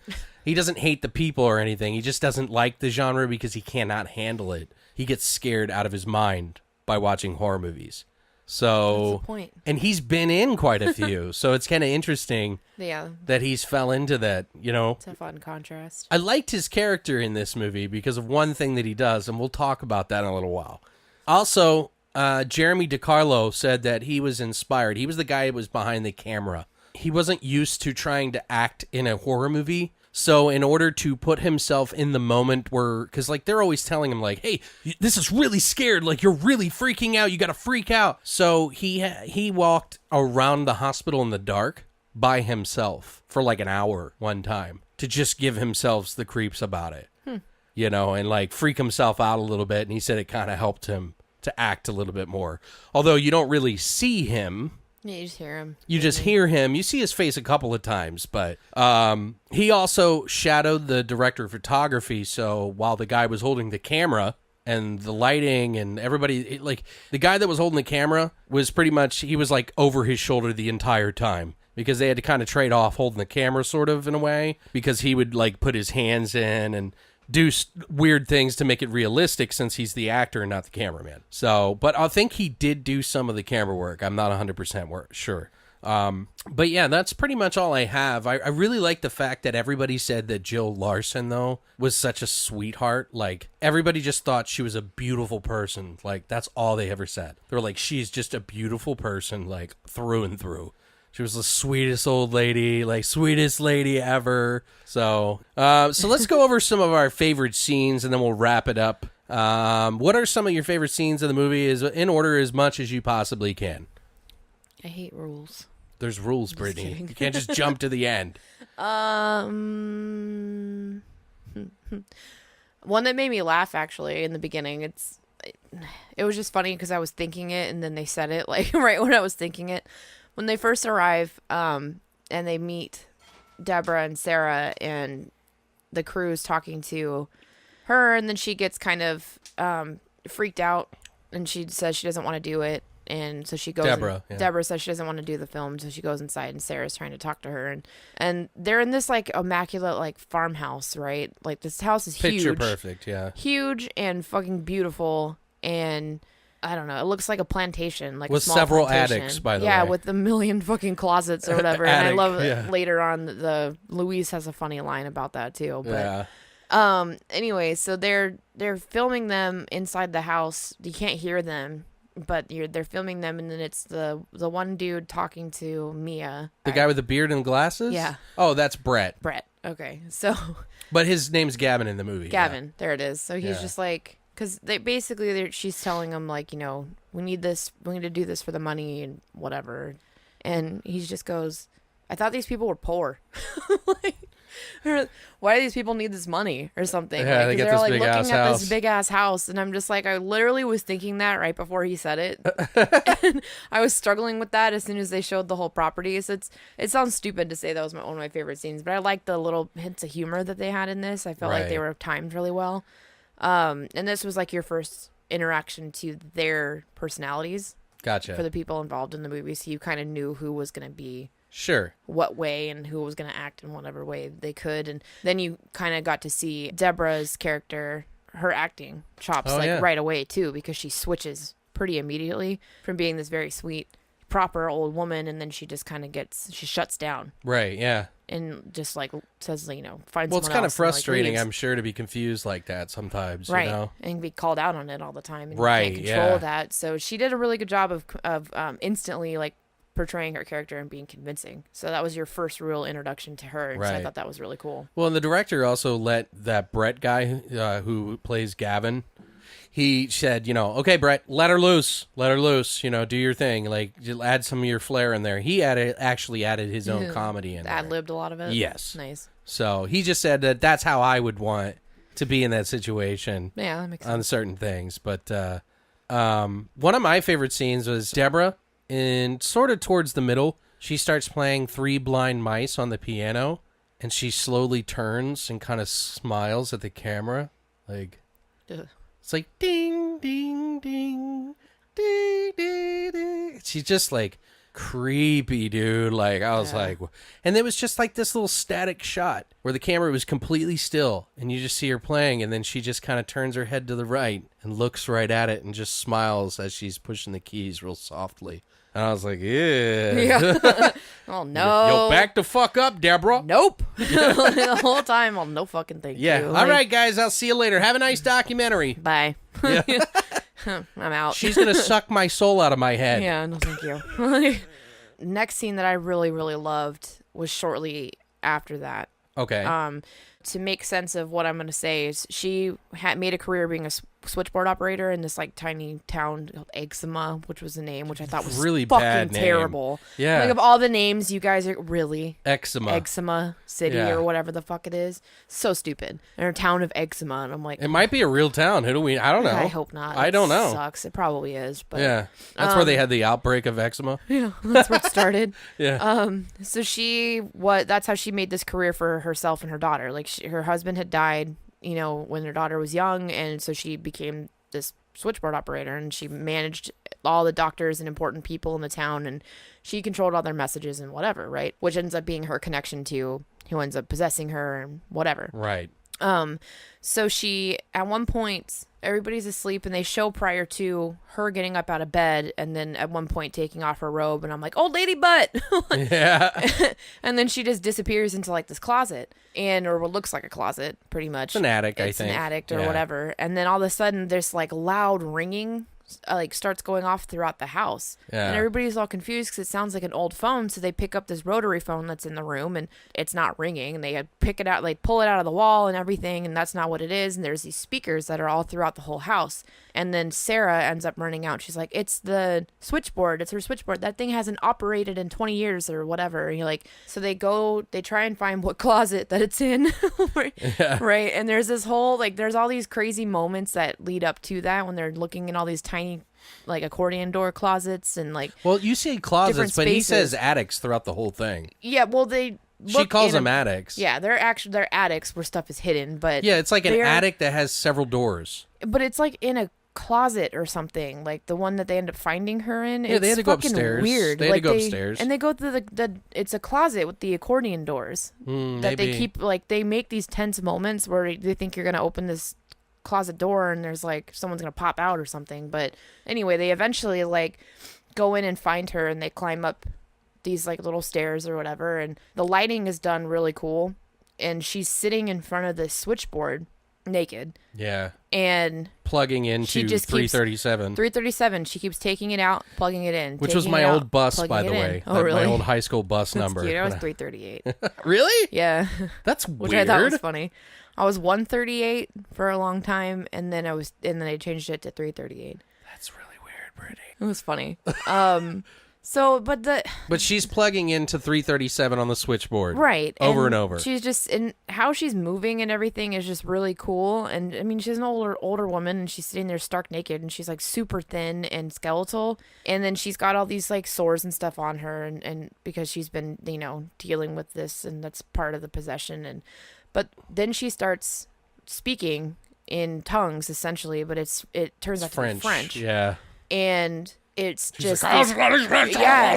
He doesn't hate the people or anything. He just doesn't like the genre because he cannot handle it. He gets scared out of his mind by watching horror movies. So, that's the point. And he's been in quite a few, so it's kind of interesting Yeah. that he's fell into that, It's a fun contrast. I liked his character in this movie because of one thing that he does, and we'll talk about that in a little while. Also, Jeremy DiCarlo said that he was inspired. He was the guy who was behind the camera. He wasn't used to trying to act in a horror movie. So in order to put himself in the moment where, because like they're always telling him like, hey, this is really scared. Like, you're really freaking out. You got to freak out. So he walked around the hospital in the dark by himself for like an hour one time to just give himself the creeps about it, and like freak himself out a little bit. And he said it kind of helped him to act a little bit more. Although you don't really see him. Yeah, you just hear him. You just hear him. You see his face a couple of times, but he also shadowed the director of photography. So while the guy was holding the camera and the lighting and everybody, like the guy that was holding the camera was pretty much, he was like over his shoulder the entire time because they had to kind of trade off holding the camera sort of in a way, because he would like put his hands in and do weird things to make it realistic since he's the actor and not the cameraman. So, but I think he did do some of the camera work. I'm not 100% sure. But yeah, that's pretty much all I have. I really like the fact that everybody said that Jill Larson, though, was such a sweetheart. Like, everybody just thought she was a beautiful person. Like, that's all they ever said. They were like, she's just a beautiful person, like, through and through. She was the sweetest old lady, like sweetest lady ever. So let's go over some of our favorite scenes and then we'll wrap it up. What are some of your favorite scenes of the movie? Is in order as much as you possibly can. I hate rules. There's rules, Brittany. kidding. You can't just jump to the end. One that made me laugh actually in the beginning. It was just funny because I was thinking it and then they said it like right when I was thinking it. When they first arrive, and they meet Deborah and Sarah, and the crew's talking to her, and then she gets kind of freaked out, and she says she doesn't want to do it. And so she goes. Deborah says she doesn't want to do the film, so she goes inside, and Sarah's trying to talk to her, and they're in this like immaculate like farmhouse, right? Like this house is huge, picture perfect, yeah, huge and fucking beautiful, and I don't know, it looks like a plantation, like with a small several plantation. attics, by the way, yeah, with a million fucking closets or whatever. And I love later on the Louise has a funny line about that too, but. Yeah. Anyway, so they're filming them inside the house. You can't hear them. But they're filming them, and then it's the one dude talking to Mia. The guy with the beard and glasses? Yeah. Oh, that's Brett. Okay. So. But his name's Gavin in the movie. Gavin. Yeah. There it is. So he's just like, because she's telling him like, we need this, we need to do this for the money and whatever. And he just goes, I thought these people were poor. Like, why do these people need this money or something? Yeah, like, they get they're this like big looking ass at house. this big ass house, and I'm just like, I literally was thinking that right before he said it. And I was struggling with that as soon as they showed the whole property. So it sounds stupid to say that was one of my favorite scenes, but I like the little hints of humor that they had in this. I felt like they were timed really well. And this was like your first interaction to their personalities. Gotcha. For the people involved in the movie, so you kind of knew who was going to be. Sure. What way and who was going to act in whatever way they could. And then you kind of got to see Deborah's character, her acting chops right away too, because she switches pretty immediately from being this very sweet, proper old woman. And then she just kind of she shuts down. Right. Yeah. And just like says, find someone else. Well, it's kind of frustrating, and, I'm sure, to be confused like that sometimes. Right. You know? And be called out on it all the time. And right. You can't control that. So she did a really good job of instantly like portraying her character and being convincing. So that was your first real introduction to her. Right. So I thought that was really cool. Well, and the director also let that Brett guy who plays Gavin, he said, okay, Brett, let her loose, do your thing, like just add some of your flair in there. He actually added his own comedy in there. Ad-libbed a lot of it? Yes. Nice. So he just said that that's how I would want to be in that situation. Yeah, that makes sense. On certain things. But one of my favorite scenes was Deborah. And sort of towards the middle, she starts playing Three Blind Mice on the piano, and she slowly turns and kind of smiles at the camera. Like, it's like, ding, ding, ding, ding, ding, ding. She's just like creepy, dude. Like, I was like, and it was just like this little static shot where the camera was completely still, and you just see her playing, and then she just kind of turns her head to the right and looks right at it and just smiles as she's pushing the keys real softly. And I was like, yeah. Oh, no. Yo, back the fuck up, Deborah. Nope. The whole time, well, no fucking thank you. Yeah. All right, guys. I'll see you later. Have a nice documentary. Bye. Yeah. I'm out. She's going to suck my soul out of my head. Yeah, no thank you. Next scene that I really, really loved was shortly after that. Okay. To make sense of what I'm going to say is she made a career being a switchboard operator in this like tiny town called Eczema, which was the name, which I thought was really fucking bad name. terrible. Yeah. Like of all the names you guys are really Eczema City or whatever the fuck it is. So stupid. And a town of Eczema, and I'm like, it might be a real town. Who do we? I don't know. I hope not. I don't know. Sucks. It probably is, but yeah, that's where they had the outbreak of eczema. Yeah, that's where it started. Yeah. So that's how she made this career for herself and her daughter. Like her husband had died, when her daughter was young, and so she became this switchboard operator, and she managed all the doctors and important people in the town, and she controlled all their messages and whatever, right? Which ends up being her connection to who ends up possessing her and whatever. Right. So she, at one point, everybody's asleep, and they show prior to her getting up out of bed, and then at one point taking off her robe, and I'm like, old lady butt! Yeah. And then she just disappears into like this closet, or what looks like a closet, pretty much. It's an attic, I think. It's an attic or whatever. And then all of a sudden, there's like loud ringing like starts going off throughout the house. Yeah. And everybody's all confused because it sounds like an old phone. So they pick up this rotary phone that's in the room and it's not ringing. And they pick it out, like pull it out of the wall and everything. And that's not what it is. And there's these speakers that are all throughout the whole house. And then Sarah ends up running out. She's like, it's the switchboard. It's her switchboard. That thing hasn't operated in 20 years or whatever. And you're like, so they try and find what closet that it's in. Right. And there's this whole, like, there's all these crazy moments that lead up to that when they're looking in all these tiny, like, accordion door closets and, like, well, you say closets, but he spaces. says attics throughout the whole thing. Yeah, well, She calls them attics. Yeah, they're attics where stuff is hidden, but yeah, it's like an attic that has several doors. But it's like in a closet or something, like the one that they end up finding her in. Yeah, they had to go fucking upstairs. Weird. They had to go upstairs, and they go through the. It's a closet with the accordion doors that maybe. they keep. Like they make these tense moments where they think you're gonna open this closet door and there's like someone's gonna pop out or something. But anyway, they eventually like go in and find her, and they climb up these like little stairs or whatever, and the lighting is done really cool, and she's sitting in front of this switchboard naked. Yeah. And plugging into 337. 337. She keeps taking it out, plugging it in. Which was my old bus, by the way. Oh, really? My old high school bus number. Cute. I was 338. Really? Yeah. That's Which weird. I thought was funny. I was 138 for a long time, and then I changed it to 338. That's really weird, Brittany. It was funny. But she's plugging into 337 on the switchboard. Right. Over and over. She's just, and how she's moving and everything is just really cool. And I mean, she's an older woman, and she's sitting there stark naked, and she's like super thin and skeletal. And then she's got all these like sores and stuff on her, and because she's been, dealing with this, and that's part of the possession. But then she starts speaking in tongues essentially, but it turns out to be French. Yeah. And it's just like,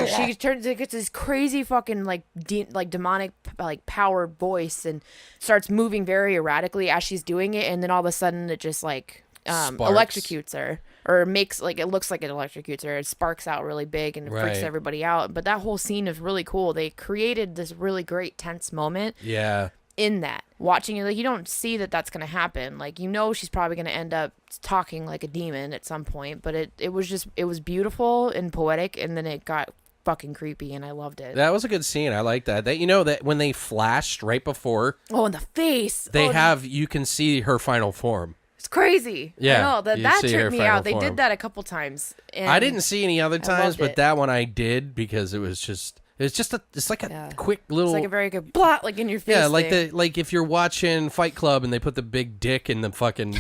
she gets this crazy fucking like demonic like power voice and starts moving very erratically as she's doing it, and then all of a sudden it just like electrocutes her, or makes like it looks like it electrocutes her. It sparks out really big and it freaks everybody out. But that whole scene is really cool. They created this really great tense moment. Yeah. In that, watching it, like you don't see that that's gonna happen. Like she's probably gonna end up talking like a demon at some point. But it was beautiful and poetic, and then it got fucking creepy, and I loved it. That was a good scene. I like that. That when they flashed right before. Oh, in the face. You can see her final form. It's crazy. Yeah, I know, that tripped me out. They did that a couple times. And I didn't see any other times, but that one I did because it was just. It's like a quick little. It's like a very good blot, like in your face. Yeah, like if you're watching Fight Club and they put the big dick in the fucking,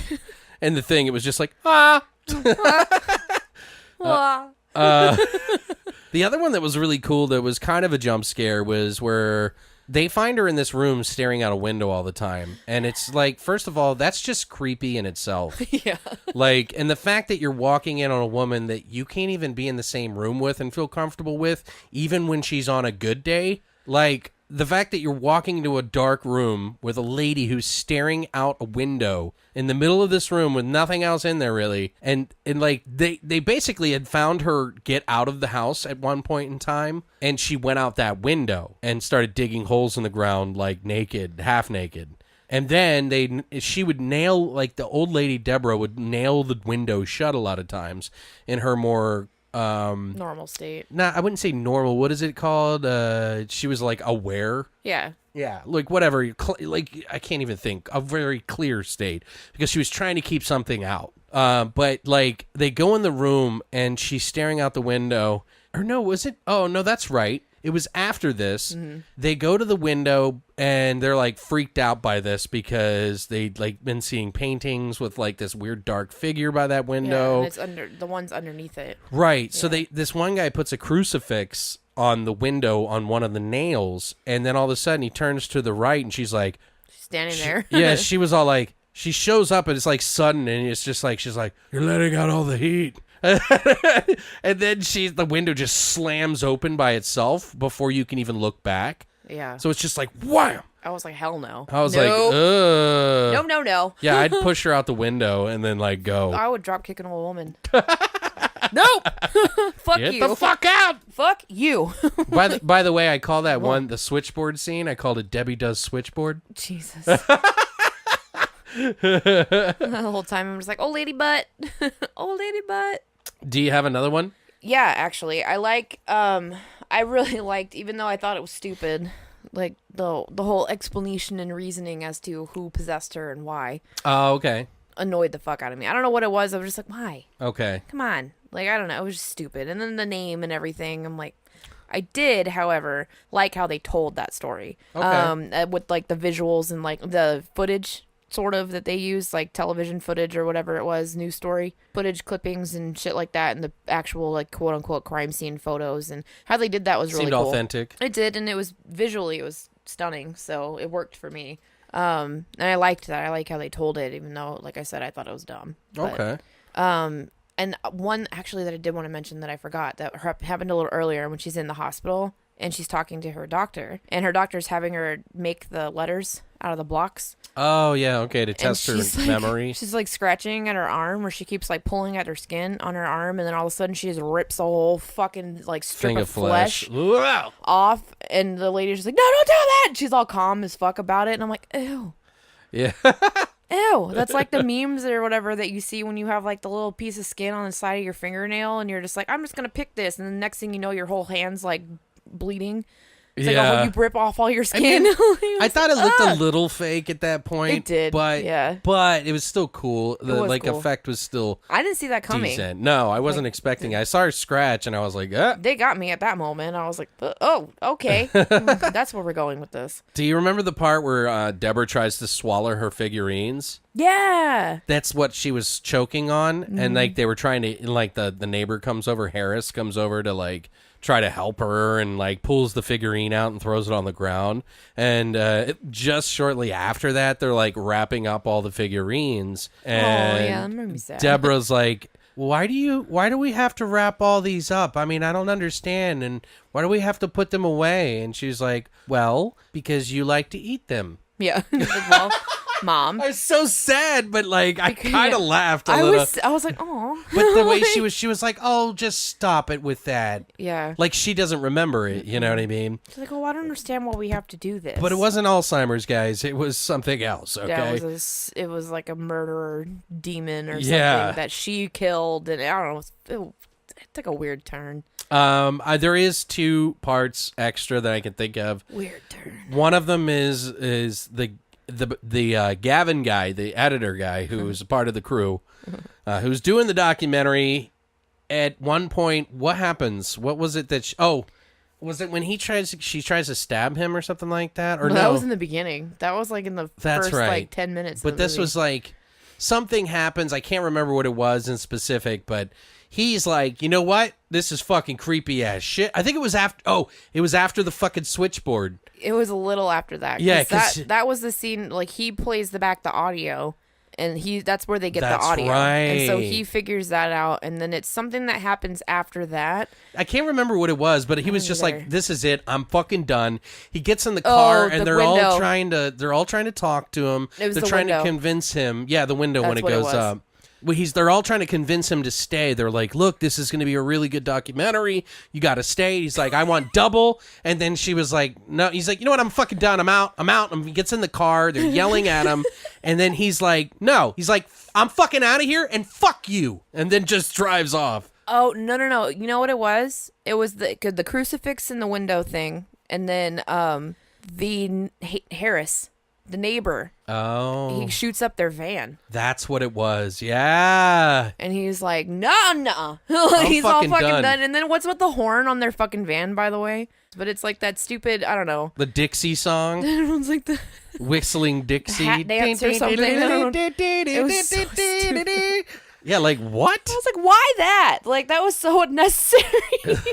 and the thing, it was just like The other one that was really cool that was kind of a jump scare was where they find her in this room staring out a window all the time. And it's like, first of all, that's just creepy in itself. Yeah. Like, and the fact that you're walking in on a woman that you can't even be in the same room with and feel comfortable with, even when she's on a good day. Like, the fact that you're walking into a dark room with a lady who's staring out a window in the middle of this room with nothing else in there really, and like they basically had found her get out of the house at one point in time, and she went out that window and started digging holes in the ground like naked, half naked. And then she would nail, like the old lady Deborah would nail the window shut a lot of times in her more normal state. Nah, I wouldn't say normal. What is it called? She was like aware. Yeah. Yeah, like whatever. Like I can't even think. A very clear state because she was trying to keep something out. But like they go in the room and she's staring out the window. Or no, was it? Oh no, that's right. It was after this. Mm-hmm. They go to the window and they're like freaked out by this because they'd like been seeing paintings with like this weird dark figure by that window. Yeah, and it's the one's underneath it. Right. Yeah. So this one guy puts a crucifix on the window on one of the nails, and then all of a sudden he turns to the right and she's like standing there. Yeah, she was all like, she shows up and it's like sudden and it's just like she's like, "You're letting out all the heat." And then the window just slams open by itself before you can even look back. Yeah. So it's just like wham. I was like, hell no. I was like, ugh. No. Yeah, I'd push her out the window and then like go. I would drop kick an old woman. Nope. Fuck Get you. Get the fuck out. Fuck you. By the way, I call that one the switchboard scene. I called it Debbie Does Switchboard. Jesus. The whole time I'm just like, old lady butt. Old lady butt. Do you have another one? Yeah, actually, I really liked, even though I thought it was stupid, like the whole explanation and reasoning as to who possessed her and why. Oh, okay. Annoyed the fuck out of me. I don't know what it was. I was just like, why? Okay. Come on. Like, I don't know. It was just stupid. And then the name and everything. I'm like, I did, however, like how they told that story. Okay. With like the visuals and like the footage sort of that they used, like television footage or whatever it was, news story footage, clippings and shit like that, and the actual like quote unquote crime scene photos and how they did that was really Seemed cool. authentic. It did, and it was visually, it was stunning, so it worked for me. And I liked that. I like how they told it, even though, like I said, I thought it was dumb. But, Okay. and one actually that I did want to mention that I forgot that happened a little earlier when she's in the hospital and she's talking to her doctor, and her doctor's having her make the letters out of the blocks. Oh, yeah, okay, to test her memory. She's like scratching at her arm, or she keeps like pulling at her skin on her arm, and then all of a sudden she just rips a whole fucking like strip Thing of flesh off, and the lady's just like, no, don't do that. And she's all calm as fuck about it, and I'm like, ew. Yeah. Ew, that's like the memes or whatever that you see when you have like the little piece of skin on the side of your fingernail, and you're just like, I'm just gonna pick this, and the next thing you know, your whole hand's like bleeding. It's like, oh, you rip off all your skin. I thought it looked a little fake at that point. It did, but yeah. But it was still cool. The was cool. effect was still I didn't see that coming. decent. No, I wasn't expecting it. I saw her scratch and I was like, They got me at that moment. I was like, oh, okay. That's where we're going with this. Do you remember the part where Deborah tries to swallow her figurines? Yeah. That's what she was choking on. And like they were trying to, like the neighbor comes over, Harris comes over to like try to help her and like pulls the figurine out and throws it on the ground. And just shortly after that, they're like wrapping up all the figurines. And that made me sad. Deborah's like, why do we have to wrap all these up? I mean, I don't understand. And why do we have to put them away? And she's like, well, because you like to eat them. Yeah. Like, well, Mom. I was so sad, but like I kind of laughed a little. I was like, oh. But the way she was like, oh, just stop it with that. Yeah. Like she doesn't remember it, you know what I mean? She's like, oh, I don't understand why we have to do this. But it wasn't Alzheimer's, guys. It was something else, okay? Yeah, it was like a murderer demon or something that she killed, and I don't know, it took a weird turn. There is 2 parts extra that I can think of. Weird turn. One of them is the Gavin guy, the editor guy, who was a part of the crew, who's doing the documentary. At one point, what happens? What was it that? Was it when she tries to stab him or something like that? Or no? That was in the beginning. That was like in the first like 10 minutes. But this was like something happens. I can't remember what it was in specific, but he's like, you know what? This is fucking creepy ass shit. I think it was after. Oh, it was after the fucking switchboard. It was a little after that. Yeah, that was the scene. Like he plays the audio, and that's where they get the audio. Right. And so he figures that out, and then it's something that happens after that. I can't remember what it was, but he was just like, "This is it. I'm fucking done." He gets in the car, and they're all trying to talk to him. They're trying to convince him. Yeah, the window when it goes up. Well, they're all trying to convince him to stay. They're like, look, this is going to be a really good documentary. You got to stay. He's like, I want double. And then she was like, no. He's like, you know what? I'm fucking done. I'm out. He gets in the car. They're yelling at him. And then he's like, no. He's like, I'm fucking out of here and fuck you. And then just drives off. Oh, no. You know what it was? It was the crucifix in the window thing. And then the Harris, the neighbor. Oh. He shoots up their van. That's what it was. Yeah. And he's like, no. He's all fucking done. And then what's with the horn on their fucking van, by the way? But it's like that stupid, I don't know. The Dixie song. Everyone's like the whistling Dixie. The hat dance or something. It was so stupid. Yeah, like what? I was like, why that? Like that was so unnecessary.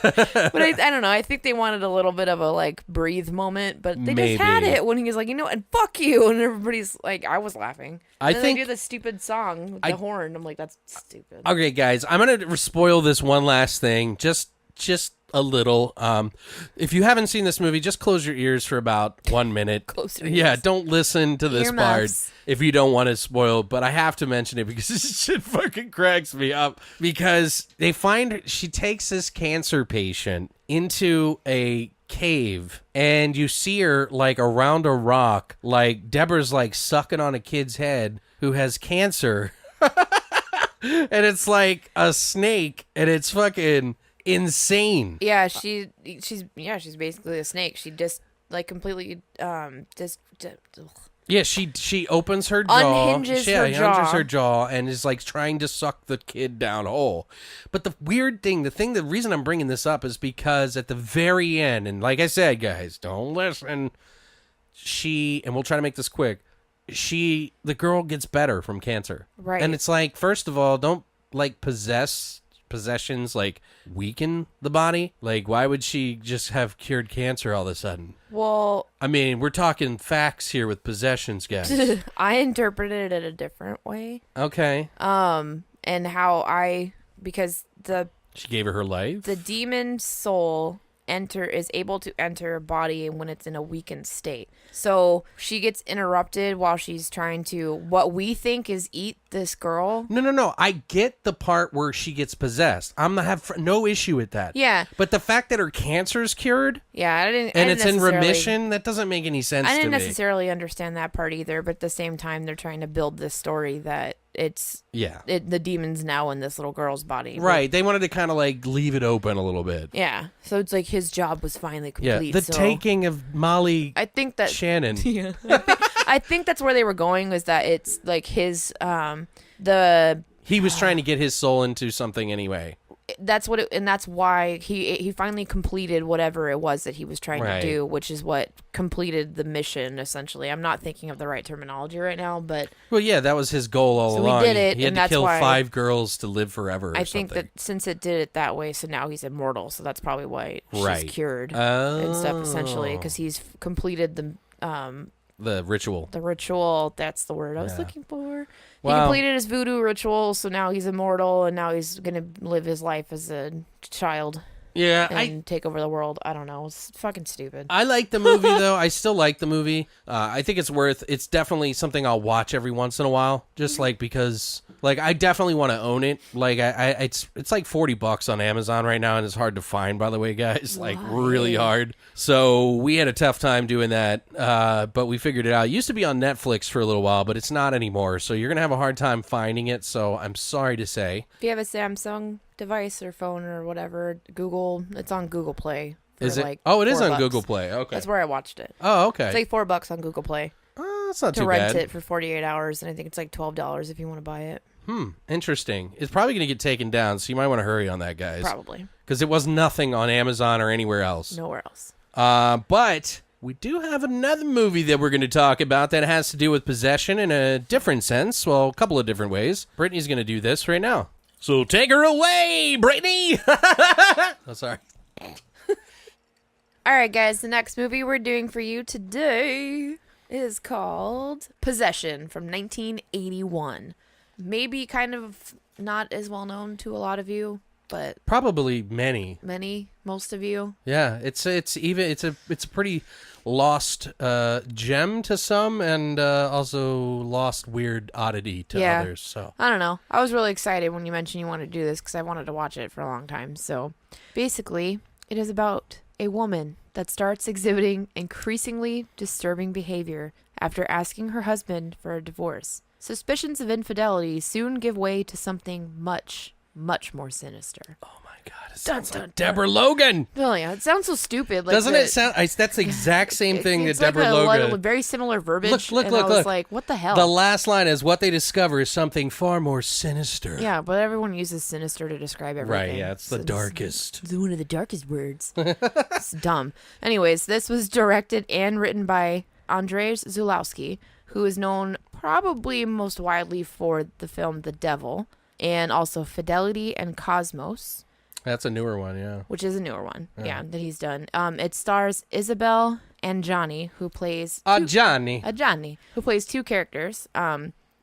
But I don't know. I think they wanted a little bit of a like breathe moment, but they just had it when he was like, you know, and fuck you, and everybody's like, I was laughing. And then they do the stupid song with the horn. I'm like, that's stupid. Okay, guys, I'm gonna spoil this one last thing. Just a little. If you haven't seen this movie, just close your ears for about 1 minute. Close your ears. Yeah, don't listen to this part Earmuffs. if you don't want to spoil. But I have to mention it because this shit fucking cracks me up. Because she takes this cancer patient into a cave, and you see her like around a rock, like Deborah's like sucking on a kid's head who has cancer. and it's like a snake, and it's fucking insane. Yeah, she's basically a snake. She just like completely Yeah, she opens her jaw, unhinges her jaw, and is like trying to suck the kid down whole. But the weird thing, the reason I'm bringing this up is because at the very end, and like I said, guys, don't listen. And we'll try to make this quick. The girl gets better from cancer, right? And it's like, first of all, don't like possessions like weaken the body. Like, why would she just have cured cancer all of a sudden? Well, I mean, we're talking facts here with possessions, guys. I interpreted it a different way. Okay. And because she gave her life. The demon soul is able to enter a body when it's in a weakened state. So she gets interrupted while she's trying to what we think is eat this girl. No. I get the part where she gets possessed. I'm gonna have no issue with that. Yeah. But the fact that her cancer's cured. Yeah, it's in remission. That doesn't make any sense. I didn't to me. necessarily understand that part either. But at the same time, they're trying to build this story that the demon's now in this little girl's body. Right. They wanted to kind of like leave it open a little bit. Yeah. So it's like his job was finally complete. Yeah. The taking of Molly. I think that Shannon. Yeah. I think that's where they were going, was that it's like his he was trying to get his soul into something anyway. That's what and that's why he finally completed whatever it was that he was trying to do, which is what completed the mission essentially. I'm not thinking of the right terminology right now, but well, yeah, that was his goal all along. He did it, he had to kill 5 girls to live forever. I think that since it did it that way, so now he's immortal. So that's probably why she's cured and stuff essentially, because he's completed the ritual. The ritual, that's the word I was looking for. He completed his voodoo ritual, so now he's immortal, and now he's going to live his life as a child. Yeah. And take over the world. I don't know. It's fucking stupid. I like the movie, though. I still like the movie. I think it's definitely something I'll watch every once in a while, just like because like I definitely want to own it. Like it's like $40 on Amazon right now, and it's hard to find, by the way, guys. Like really hard. So we had a tough time doing that, but we figured it out. It used to be on Netflix for a little while, but it's not anymore. So you're gonna have a hard time finding it. So I'm sorry to say. If you have a Samsung device or phone or whatever, it's on Google Play. Is it? Like it is on $4. Google Play. Okay, that's where I watched it. Oh, okay. It's like $4 on Google Play. That's not too bad. To rent it for 48 hours, and I think it's like $12 if you want to buy it. Interesting. It's probably going to get taken down, so you might want to hurry on that, guys. Probably. Because it was nothing on Amazon or anywhere else. Nowhere else. But we do have another movie that we're going to talk about that has to do with possession in a different sense. Well, a couple of different ways. Brittany's going to do this right now. So take her away, Brittany! Oh, sorry. All right, guys. The next movie we're doing for you today is called Possession from 1981. Maybe kind of not as well known to a lot of you, but probably most of you. Yeah, it's a pretty lost gem to some, and also lost weird oddity to others. So I don't know. I was really excited when you mentioned you wanted to do this because I wanted to watch it for a long time. So basically, it is about a woman that starts exhibiting increasingly disturbing behavior after asking her husband for a divorce. Suspicions of infidelity soon give way to something much, much more sinister. Oh my God! It sounds like Deborah Logan. Oh yeah, it sounds so stupid. Like Doesn't it sound? That's the exact same thing that Deborah Logan. Like very similar verbiage. Look! I was like, what the hell? The last line is, "What they discover is something far more sinister." Yeah, but everyone uses sinister to describe everything. Right? Yeah, it's the darkest. It's one of the darkest words. It's dumb. Anyways, this was directed and written by Andrzej Zulawski, who is known probably most widely for the film The Devil, and also Fidelity and Cosmos. That's a newer one, yeah. Which is a newer one, that he's done. It stars Isabel Adjani, who plays... Adjani, who plays 2 characters,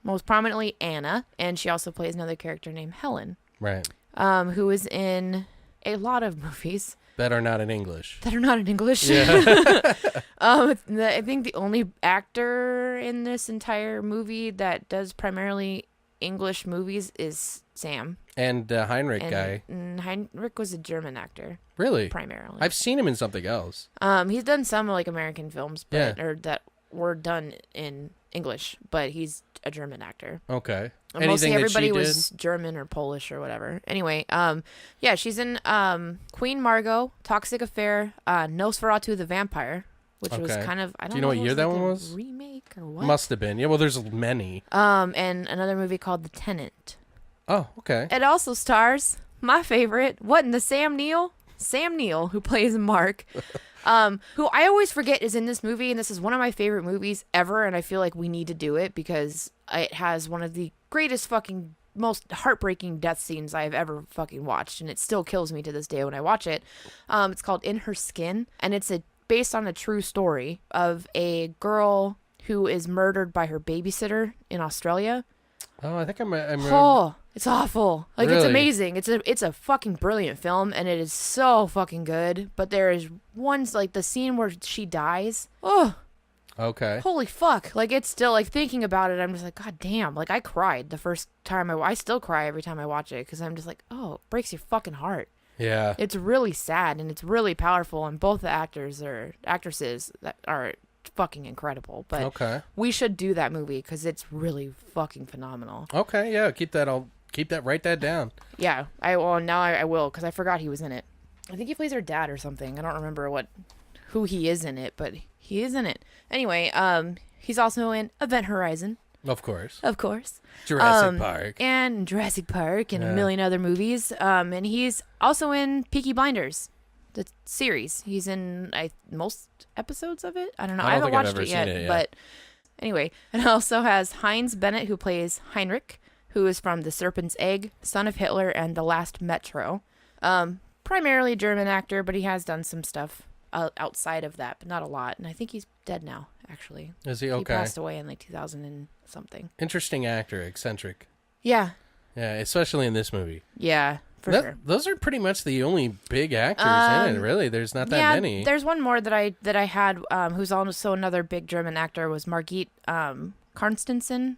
most prominently Anna, and she also plays another character named Helen. Right. Who is in a lot of movies. That are not in English. Yeah. I think the only actor in this entire movie that does primarily English movies is Sam. And Heinrich guy. Heinrich was a German actor. Really? Primarily. I've seen him in something else. He's done some like American films, or that were done in English, but he's a German actor. Okay. Mostly everybody that she was German or Polish or whatever. Anyway, yeah, she's in Queen Margot, Toxic Affair, Nosferatu the Vampire, which was kind of, I don't know. Do you know what year that one was? Remake or what? Must have been. Yeah, well, there's many. And another movie called The Tenant. Oh, okay. It also stars my favorite, what in the Sam Neill, who plays Mark. Who I always forget is in this movie, and this is one of my favorite movies ever, and I feel like we need to do it because it has one of the greatest fucking most heartbreaking death scenes I have ever fucking watched, and it still kills me to this day when I watch it. It's called In Her Skin, and it's based on a true story of a girl who is murdered by her babysitter in Australia. Oh, I think I'm Oh, it's awful. Like, really? It's amazing. It's a fucking brilliant film, and it is so fucking good. But there is one, like, the scene where she dies. Oh, okay. Holy fuck. Like, it's still, like, thinking about it, I'm just like, God damn. Like, I cried the first time. I still cry every time I watch it because I'm just like, oh, it breaks your fucking heart. Yeah. It's really sad, and it's really powerful, and both the actresses that are fucking incredible. But okay, we should do that movie because it's really fucking phenomenal. Okay, yeah, write that down. Yeah, I will because I forgot he was in it. I think he plays her dad or something. I don't remember who he is in it, but he is in it. Anyway, he's also in Event Horizon. Of course. Jurassic Park. And Jurassic Park and a million other movies. And he's also in Peaky Blinders, the series. He's in most episodes of it. I don't know. I haven't watched it yet. But anyway, it also has Heinz Bennett, who plays Heinrich, who is from The Serpent's Egg, Son of Hitler, and The Last Metro. Primarily a German actor, but he has done some stuff outside of that, but not a lot. And I think he's dead now, actually. Is he? Okay. He passed away in like 2000 and something. Interesting actor, eccentric. Yeah. Yeah, especially in this movie. Yeah, for sure. Those are pretty much the only big actors in it, really. There's not that many. There's one more that I had, who's also another big German actor, was Margit Karnstensen,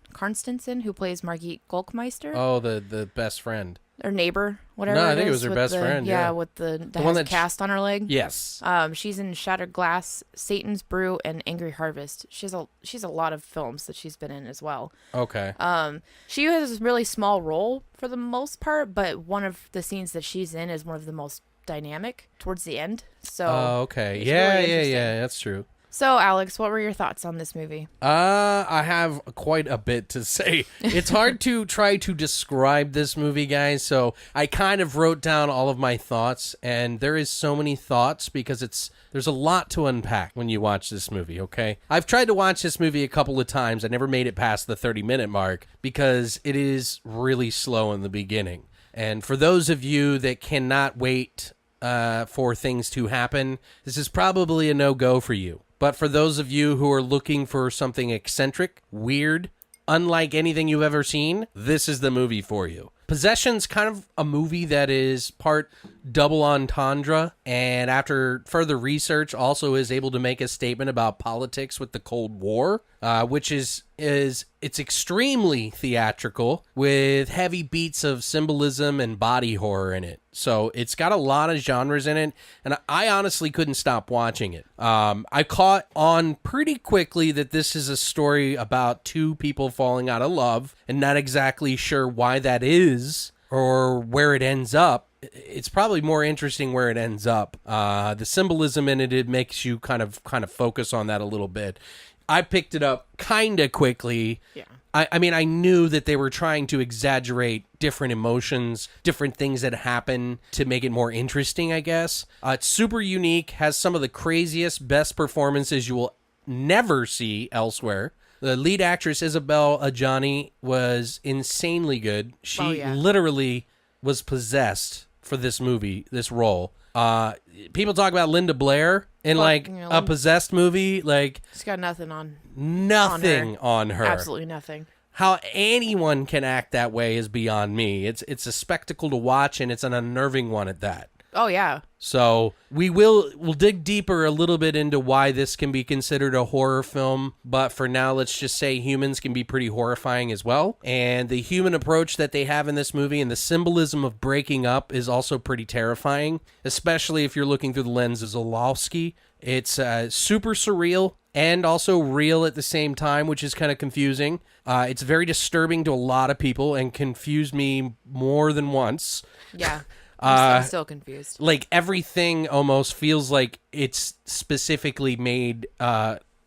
who plays Margit Golkmeister. Oh, the best friend. Or neighbor, whatever. No, I think it was her best friend. Yeah, with the one has a that cast on her leg. Yes. She's in Shattered Glass, Satan's Brew, and Angry Harvest. She's a lot of films that she's been in as well. Okay. She has a really small role for the most part, but one of the scenes that she's in is one of the most dynamic towards the end. So. Oh, okay. Really yeah. That's true. So, Alex, what were your thoughts on this movie? I have quite a bit to say. It's hard to try to describe this movie, guys, so I kind of wrote down all of my thoughts, and there is so many thoughts because there's a lot to unpack when you watch this movie, okay? I've tried to watch this movie a couple of times. I never made it past the 30-minute mark because it is really slow in the beginning. And for those of you that cannot wait for things to happen, this is probably a no-go for you. But for those of you who are looking for something eccentric, weird, unlike anything you've ever seen, this is the movie for you. Possession's kind of a movie that is part double entendre, and after further research also is able to make a statement about politics with the Cold War, which is it's extremely theatrical with heavy beats of symbolism and body horror in it. So it's got a lot of genres in it, and I honestly couldn't stop watching it. I caught on pretty quickly that this is a story about two people falling out of love, and not exactly sure why that is or where it ends up. It's probably more interesting where it ends up. The symbolism in it makes you kind of focus on that a little bit. I picked it up kind of quickly. Yeah. I mean, I knew that they were trying to exaggerate different emotions, different things that happen to make it more interesting, I guess. It's super unique, has some of the craziest, best performances you will never see elsewhere. The lead actress, Isabelle Adjani, was insanely good. She literally was possessed for this movie, this role. People talk about Linda Blair in a possessed movie. Like, she's got nothing on her. Absolutely nothing. How anyone can act that way is beyond me. It's a spectacle to watch, and it's an unnerving one at that. Oh yeah. So we'll dig deeper a little bit into why this can be considered a horror film, but for now, let's just say humans can be pretty horrifying as well. And the human approach that they have in this movie and the symbolism of breaking up is also pretty terrifying, especially if you're looking through the lens of Zulawski. It's super surreal. and also real at the same time, which is kind of confusing. It's very disturbing to a lot of people and confused me more than once. Yeah. I'm still confused. Like everything almost feels like it's specifically made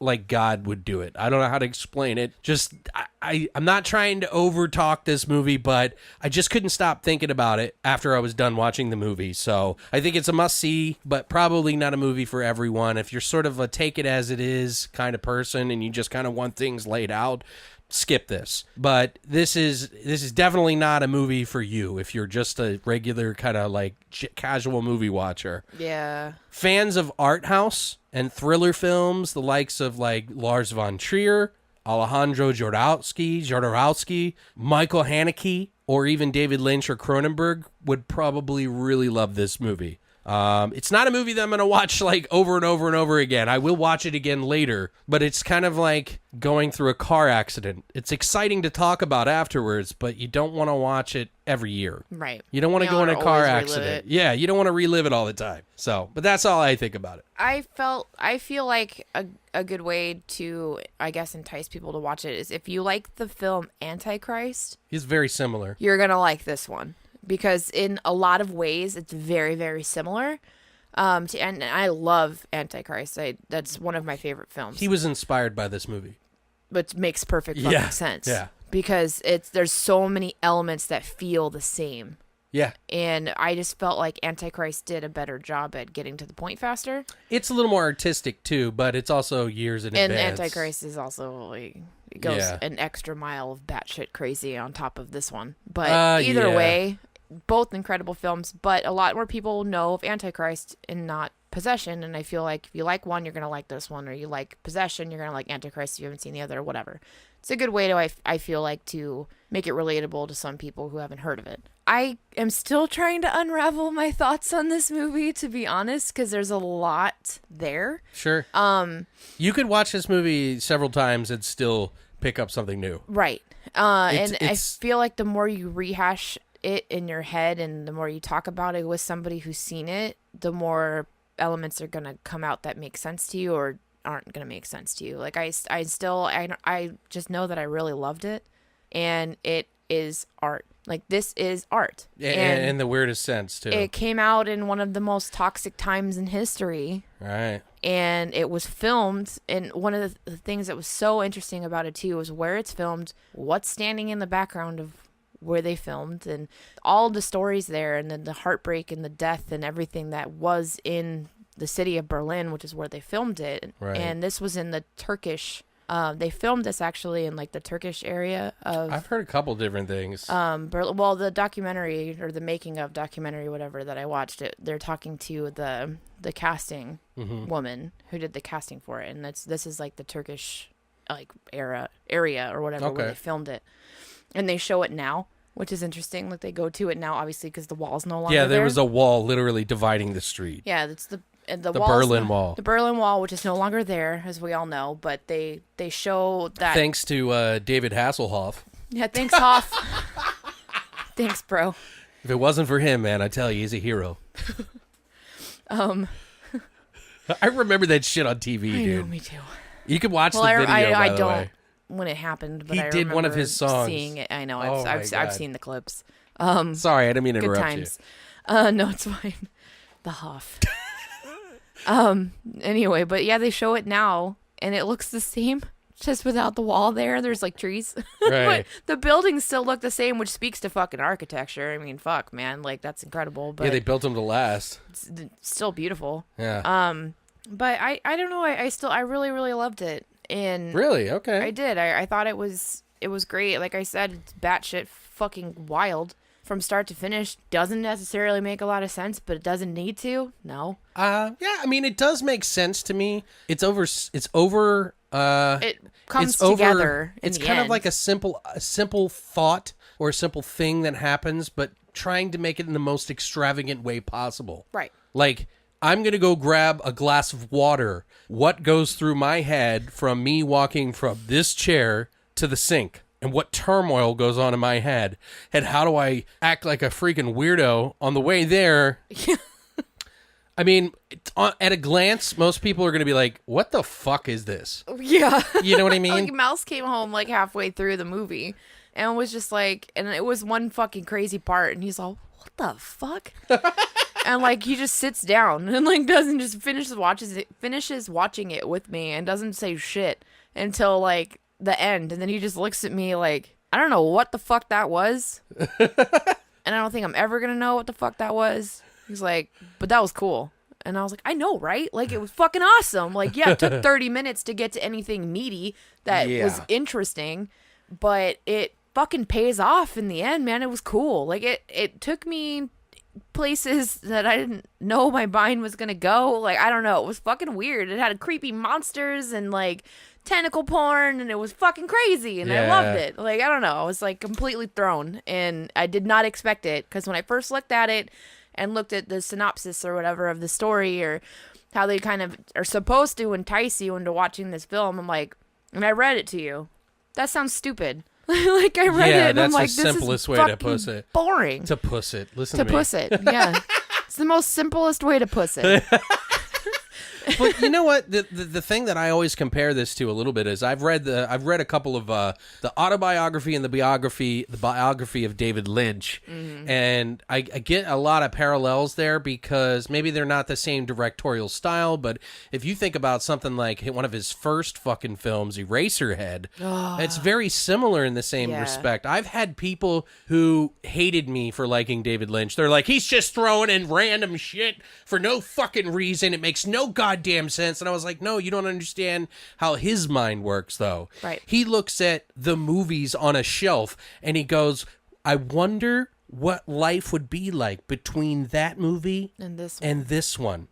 like God would do it. I don't know how to explain it. Just I'm not trying to over talk this movie, but I just couldn't stop thinking about it after I was done watching the movie. So I think it's a must see, but probably not a movie for everyone. If you're sort of a take it as it is kind of person and you just kind of want things laid out, skip this. But this is definitely not a movie for you if you're just a regular kind of like casual movie watcher. Yeah. Fans of art house and thriller films, the likes of like Lars von Trier, Alejandro Jodorowsky, Michael Haneke, or even David Lynch or Cronenberg would probably really love this movie. It's not a movie that I'm going to watch like over and over and over again. I will watch it again later, but it's kind of like going through a car accident. It's exciting to talk about afterwards, but you don't want to watch it every year. Right. You don't want to go in a car accident. Yeah, you don't want to relive it all the time. So, but that's all I think about it. I feel like a good way to, I guess, entice people to watch it is if you like the film Antichrist. He's very similar. You're going to like this one. Because in a lot of ways, it's very, very similar. And I love Antichrist. That's one of my favorite films. He was inspired by this movie. Which makes perfect fucking sense. Yeah. Because there's so many elements that feel the same. Yeah. And I just felt like Antichrist did a better job at getting to the point faster. It's a little more artistic, too, but it's also years in advance. And Antichrist is also like... It goes an extra mile of batshit crazy on top of this one. But either way... Both incredible films, but a lot more people know of Antichrist and not Possession. And I feel like if you like one, you're going to like this one, or you like Possession, you're going to like Antichrist if you haven't seen the other, or whatever. It's a good way to, I feel like, to make it relatable to some people who haven't heard of it. I am still trying to unravel my thoughts on this movie, to be honest, because there's a lot there. Sure. You could watch this movie several times and still pick up something new. Right. And I feel like the more you rehash it in your head and the more you talk about it with somebody who's seen it, the more elements are going to come out that make sense to you or aren't going to make sense to you. Like I just know that I really loved it, and it is art. Like this is art. And in the weirdest sense too. It came out in one of the most toxic times in history. Right. And it was filmed, and one of the things that was so interesting about it too was where it's filmed, what's standing in the background of where they filmed, and all the stories there, and then the heartbreak and the death and everything that was in the city of Berlin, which is where they filmed it. Right. And this was in the Turkish, they filmed this actually in like the Turkish area of... I've heard a couple different things. Well, the documentary or the making of documentary, whatever, that I watched it, they're talking to the casting woman who did the casting for it. And this is like the Turkish like area or whatever where they filmed it. And they show it now, which is interesting. Like they go to it now, obviously, because the wall's no longer there. Yeah, there was a wall literally dividing the street. Yeah, it's the Berlin Wall. The Berlin Wall, which is no longer there, as we all know. But they show that. Thanks to David Hasselhoff. Yeah, thanks, Hoff. Thanks, bro. If it wasn't for him, man, I tell you, he's a hero. I remember that shit on TV, dude. I know, me too. You could watch the video, by the way. When it happened, but he did one of his songs. Seeing it, I know. I've seen the clips. Sorry, I didn't mean to interrupt times. No, it's fine. The Hoff. Anyway, but yeah, they show it now, and it looks the same, just without the wall there. There's like trees, right. But the buildings still look the same, which speaks to fucking architecture. I mean, fuck, man, like that's incredible. But yeah, they built them to last. It's still beautiful. Yeah. But I don't know. I really, really loved it. And really? Okay. I did. I thought it was great. Like I said, it's batshit fucking wild from start to finish. Doesn't necessarily make a lot of sense, but it doesn't need to. No. Yeah, I mean, it does make sense to me. It comes together. It's kind of like a simple thought or a simple thing that happens, but trying to make it in the most extravagant way possible. Right. Like, I'm going to go grab a glass of water. What goes through my head from me walking from this chair to the sink? And what turmoil goes on in my head? And how do I act like a freaking weirdo on the way there? I mean, at a glance, most people are going to be like, what the fuck is this? Yeah. You know what I mean? Like, Mouse came home like halfway through the movie and was just like, and it was one fucking crazy part, and he's all, what the fuck? And like he just sits down and like doesn't just finishes watching it with me and doesn't say shit until like the end, and then he just looks at me like, I don't know what the fuck that was. And I don't think I'm ever gonna know what the fuck that was. He's like, but that was cool. And I was like, I know, right? Like, it was fucking awesome. Like, yeah, it took 30 minutes to get to anything meaty that was interesting, but it fucking pays off in the end, man. It was cool. Like, it took me places that I didn't know my mind was gonna go. Like, I don't know. It was fucking weird. It had creepy monsters and, like, tentacle porn, and it was fucking crazy, and I loved it. Like, I don't know. I was, like, completely thrown, and I did not expect it, because when I first looked at it and looked at the synopsis or whatever of the story, or how they kind of are supposed to entice you into watching this film, I'm like, and I read it to you. That sounds stupid. Like, I read it, and I'm like, this is simplest way to puss it. Boring. To puss it. Listen to me. To puss it, yeah. It's the most simplest way to puss it. But you know what? The thing that I always compare this to a little bit is I've read a couple of the autobiography and the biography of David Lynch, and I get a lot of parallels there, because maybe they're not the same directorial style, but if you think about something like one of his first fucking films, Eraserhead, it's very similar in the same respect. I've had people who hated me for liking David Lynch. They're like, he's just throwing in random shit for no fucking reason. It makes no goddamn sense. And I was like, no, you don't understand how his mind works, though. Right. He looks at the movies on a shelf and he goes, I wonder what life would be like between that movie And this one.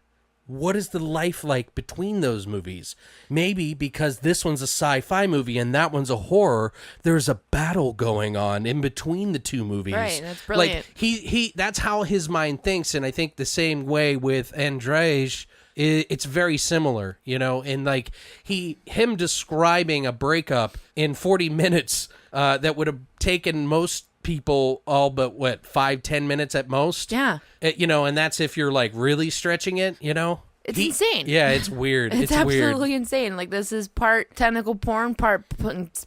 What is the life like between those movies? Maybe because this one's a sci-fi movie and that one's a horror, there's a battle going on in between the two movies. Right, that's brilliant. Like, he that's how his mind thinks, and I think the same way with Andrzej, it's very similar, you know, and like him describing a breakup in 40 minutes that would have taken most people all but 5-10 minutes at most. Yeah. You know, and that's if you're like really stretching it, you know. It's insane. Yeah, it's weird. It's absolutely insane. Like, this is part tentacle porn, part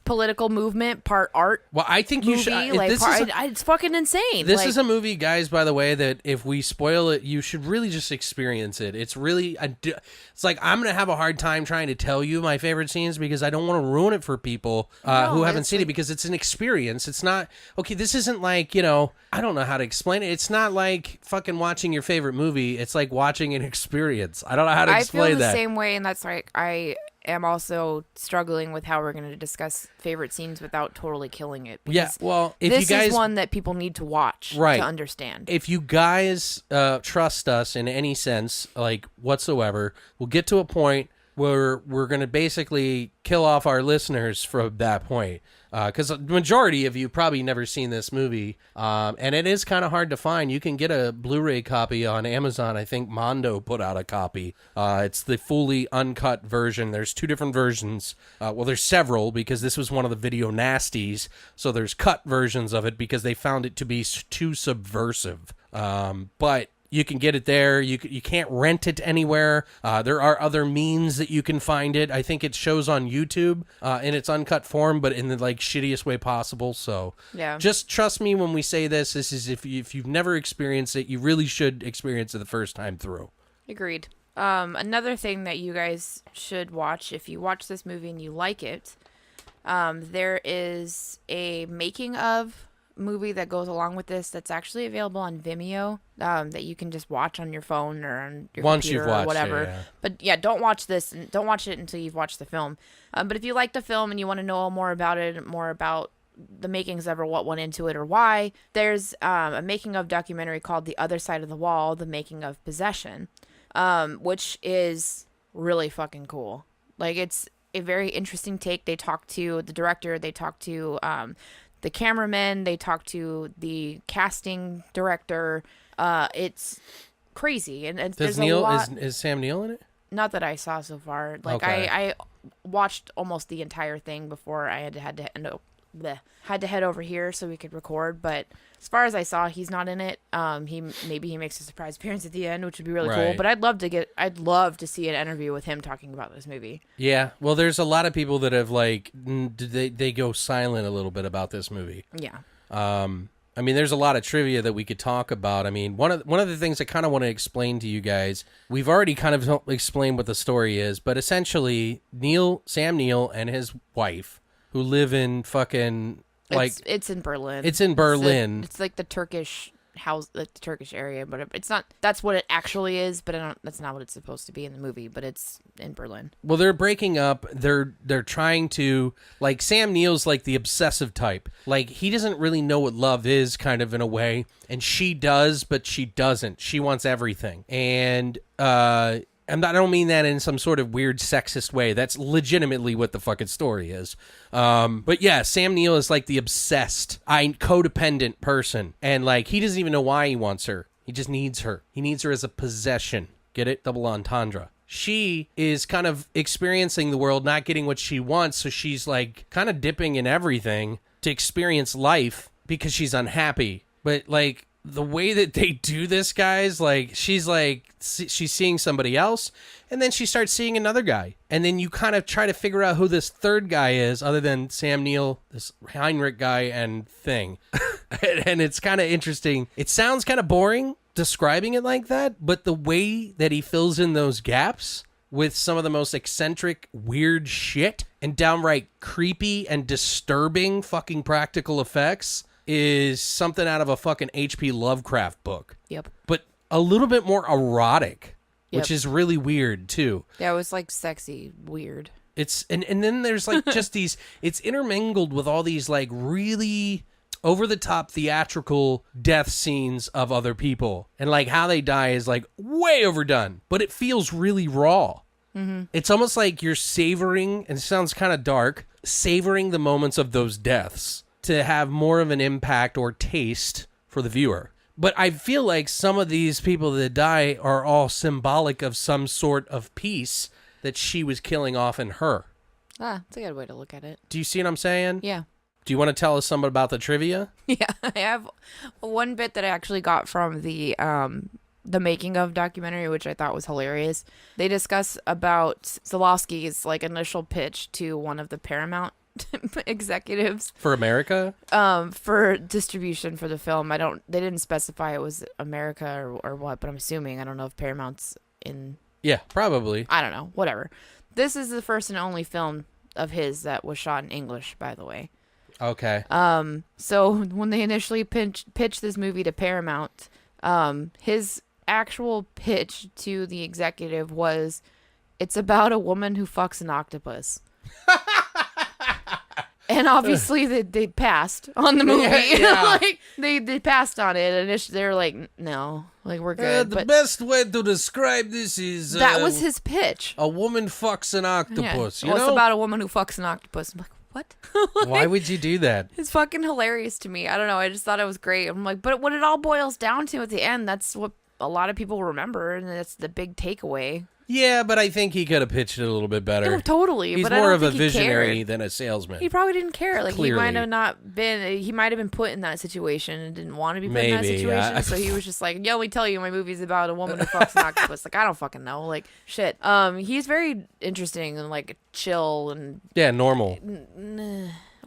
political movement, part art. Well, I think you should. Like, it's fucking insane. This is a movie, guys, by the way, that if we spoil it, you should really just experience it. It's really, it's like, I'm going to have a hard time trying to tell you my favorite scenes, because I don't want to ruin it for people who haven't seen it, because it's an experience. It's not, okay, this isn't like, you know, I don't know how to explain it. It's not like fucking watching your favorite movie. It's like watching an experience. I don't know how to explain that. I feel the same way, and that's like, I am also struggling with how we're going to discuss favorite scenes without totally killing it. Yeah, well, if this you guys, is one that people need to watch to understand. If you guys trust us in any sense, like whatsoever, we'll get to a point where we're going to basically kill off our listeners from that point. Because the majority of you probably never seen this movie, and it is kind of hard to find. You can get a Blu-ray copy on Amazon. I think Mondo put out a copy. It's the fully uncut version. There's two different versions. Well, there's several, because this was one of the video nasties. So there's cut versions of it because they found it to be too subversive. But you can get it there. You can't rent it anywhere. There are other means that you can find it. I think it shows on YouTube in its uncut form, but in the like shittiest way possible. So yeah, just trust me when we say this. This is if you've never experienced it, you really should experience it the first time through. Agreed. Another thing that you guys should watch, if you watch this movie and you like it, there is a making of movie that goes along with this that's actually available on Vimeo, that you can just watch on your phone or on your computer or whatever. Yeah. But yeah, don't watch this and don't watch it until you've watched the film. But if you like the film and you want to know more about it, more about the makings of, or what went into it or why, there's a making of documentary called The Other Side of the Wall, The Making of Possession, which is really fucking cool. Like, it's a very interesting take. They talk to the director, they talk to the cameraman, they talk to the casting director. It's crazy, and there's a lot. Is Sam Neill in it? Not that I saw so far. Like, okay. I watched almost the entire thing before I had to end up had to head over here so we could record. But as far as I saw, he's not in it. He makes a surprise appearance at the end, which would be really cool. But I'd love to see an interview with him talking about this movie. Yeah, well, there's a lot of people that have like they go silent a little bit about this movie. Yeah. I mean, there's a lot of trivia that we could talk about. I mean, one of the things I kind of want to explain to you guys, we've already kind of explained what the story is, but essentially, Sam Neill and his wife, who live in fucking like it's in Berlin. It's in Berlin. It's like the Turkish house, like the Turkish area, but it's not. That's what it actually is, but that's not what it's supposed to be in the movie. But it's in Berlin. Well, they're breaking up. They're trying to, like, Sam Neill's like the obsessive type. Like, he doesn't really know what love is, kind of, in a way, and she does, but she doesn't. She wants everything, and I don't mean that in some sort of weird sexist way. That's legitimately what the fucking story is. But yeah, Sam Neill is like the obsessed, codependent person. And like, he doesn't even know why he wants her. He just needs her. He needs her as a possession. Get it? Double entendre. She is kind of experiencing the world, not getting what she wants. So she's like kind of dipping in everything to experience life because she's unhappy. But like, the way that they do this, guys, like, she's seeing somebody else, and then she starts seeing another guy. And then you kind of try to figure out who this third guy is, other than Sam Neill, this Heinrich guy, and thing. And it's kind of interesting. It sounds kind of boring describing it like that, but the way that he fills in those gaps with some of the most eccentric, weird shit, and downright creepy and disturbing fucking practical effects is something out of a fucking H.P. Lovecraft book. Yep. But a little bit more erotic, Yep. which is really weird, too. Yeah, it was like sexy, weird. It's and then there's like just these, it's intermingled with all these like really over-the-top theatrical death scenes of other people. And like how they die is like way overdone, but it feels really raw. Mm-hmm. It's almost like you're savoring, and it sounds kind of dark, savoring the moments of those deaths to have more of an impact or taste for the viewer. But I feel like some of these people that die are all symbolic of some sort of piece that she was killing off in her. That's a good way to look at it. Do you see what I'm saying? Yeah. Do you want to tell us something about the trivia? Yeah, I have one bit that I actually got from the Making of documentary, which I thought was hilarious. They discuss about Zalowski's like initial pitch to one of the Paramount executives For America? For distribution for the film. They didn't specify it was America or what, but I'm assuming. I don't know if Paramount's in. Yeah, probably. I don't know. Whatever. This is the first and only film of his that was shot in English, by the way. Okay. So when they initially pitched this movie to Paramount, his actual pitch to the executive was, it's about a woman who fucks an octopus. And obviously they passed on the movie. Yeah. Like they passed on it, and they're like, no, like we're good. The but best way to describe this is that was his pitch. a woman fucks an octopus. Yeah. You Well, know? it's about a woman who fucks an octopus. I'm like, what? Why would you do that? It's fucking hilarious to me. I don't know. I just thought it was great. I'm like, but what it all boils down to at the end, that's what a lot of people remember, and that's the big takeaway. Yeah, but I think he could have pitched it a little bit better. No, totally. He's but more I don't of a think he visionary cared. than a salesman. He probably didn't care. Like Clearly. he might have not been. He might have been put in that situation and didn't want to be put in that Maybe, situation. So he was just like, "Yeah, let me tell you, my movie's about a woman who fucks an octopus." Like I don't fucking know. Like shit. He's very interesting and like chill and Yeah, normal.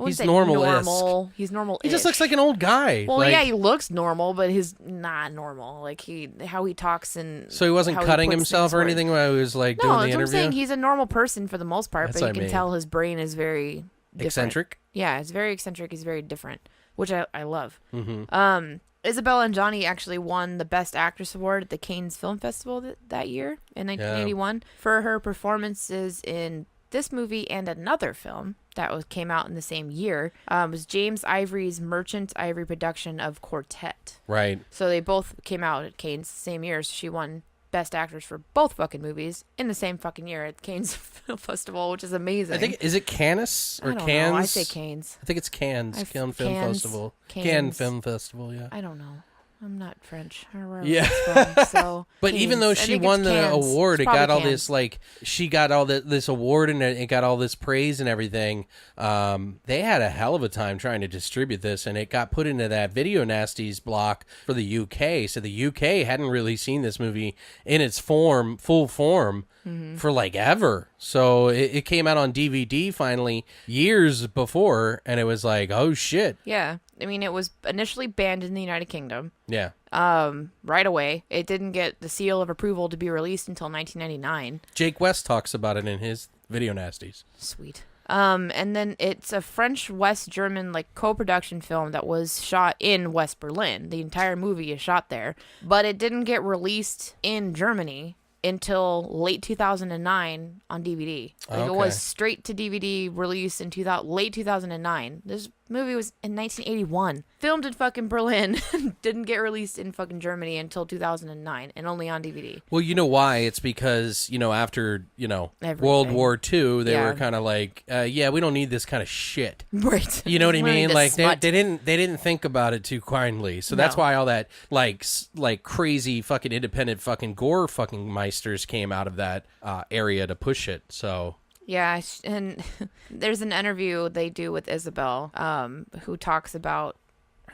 He's normal-esque. normal. He's normal. He just looks like an old guy. Well, like, yeah, he looks normal, but he's not normal. Like how he talks and so he wasn't how cutting puts himself things or word. anything while he was like No, doing the that's what I'm interview. saying. He's a normal person for the most part, That's but what you I can mean. tell his brain is very different. Eccentric. Yeah, it's very eccentric. He's very different, which I love. Mm-hmm. Isabella Adjani actually won the Best Actress Award at the Cannes Film Festival that year in 1981 for her performances in this movie and another film that came out in the same year. Was James Ivory's Merchant Ivory production of Quartet. Right. So they both came out at Cannes the same year. So she won Best Actress for both fucking movies in the same fucking year at Cannes Film Festival, which is amazing. I think, is it Cannes or I don't Cannes? know. I say Cannes. I think it's Cannes. Cannes Film Cannes. Festival. Cannes. Cannes Film Festival, yeah. I don't know. I'm not French. I don't know where Yeah. it's from, so But even though I she think won it's the cans. award, It's it got probably all cans. this, like, she got all this award and it got all this praise and everything. They had a hell of a time trying to distribute this, and it got put into that Video Nasties block for the UK. So the UK hadn't really seen this movie in its full form, for like ever. So it came out on DVD finally years before, and it was like, oh shit. Yeah. I mean, it was initially banned in the United Kingdom. Yeah. Right away. It didn't get the seal of approval to be released until 1999. Jake West talks about it in his Video Nasties. Sweet. And then it's a French West German like co-production film that was shot in West Berlin. The entire movie is shot there, but it didn't get released in Germany until late 2009 on DVD. Like It Okay. was straight to DVD release in late 2009. This movie was in 1981. Filmed in fucking Berlin. Didn't get released in fucking Germany until 2009 and only on DVD. Well, you know why? It's because, after, Everything. World War II, they Yeah. were kind of like, yeah, we don't need this kind of shit. Right. You know what I We don't need mean? this Like smut. they didn't think about it too kindly. So that's No. why all that like crazy fucking independent fucking gore fucking meisters came out of that area to push it. So Yeah, and there's an interview they do with Isabel, who talks about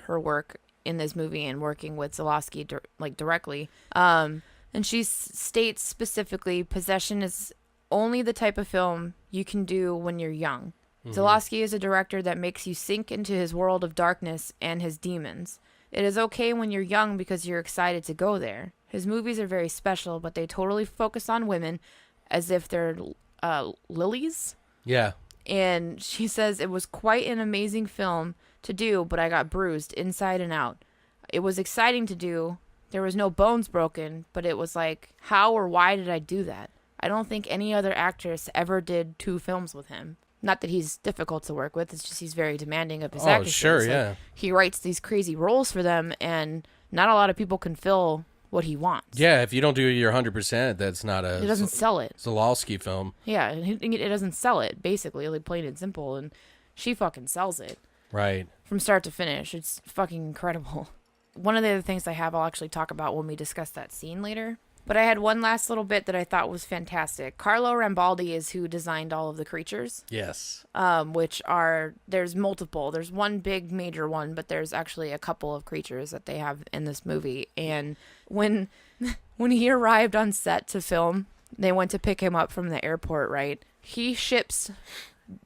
her work in this movie and working with Zalowski directly. And she states specifically, possession is only the type of film you can do when you're young. Zalowski is a director that makes you sink into his world of darkness and his demons. It is okay when you're young because you're excited to go there. His movies are very special, but they totally focus on women as if they're lilies. yeah, And she says it was quite an amazing film to do, but I got bruised inside and out. It was exciting to do. There was no bones broken, but it was like, how or why did I do that? I don't think any other actress ever did 2 films with him. Not that he's difficult to work with, it's just he's very demanding of his Oh, actresses. sure, Like, yeah. he writes these crazy roles for them, and not a lot of people can fill what he wants. yeah. If you don't do your 100%, that's not a He doesn't sell it. Zalowski film, Yeah, and it doesn't sell it, basically, like plain and simple, and she fucking sells it right? from start to finish. It's fucking incredible. One of the other things I have, I'll actually talk about when we discuss that scene later. But I had one last little bit that I thought was fantastic. Carlo Rambaldi is who designed all of the creatures, Yes. which are, there's multiple. There's one big major one, but there's actually a couple of creatures that they have in this movie. And when he arrived on set to film, they went to pick him up from the airport, right? He ships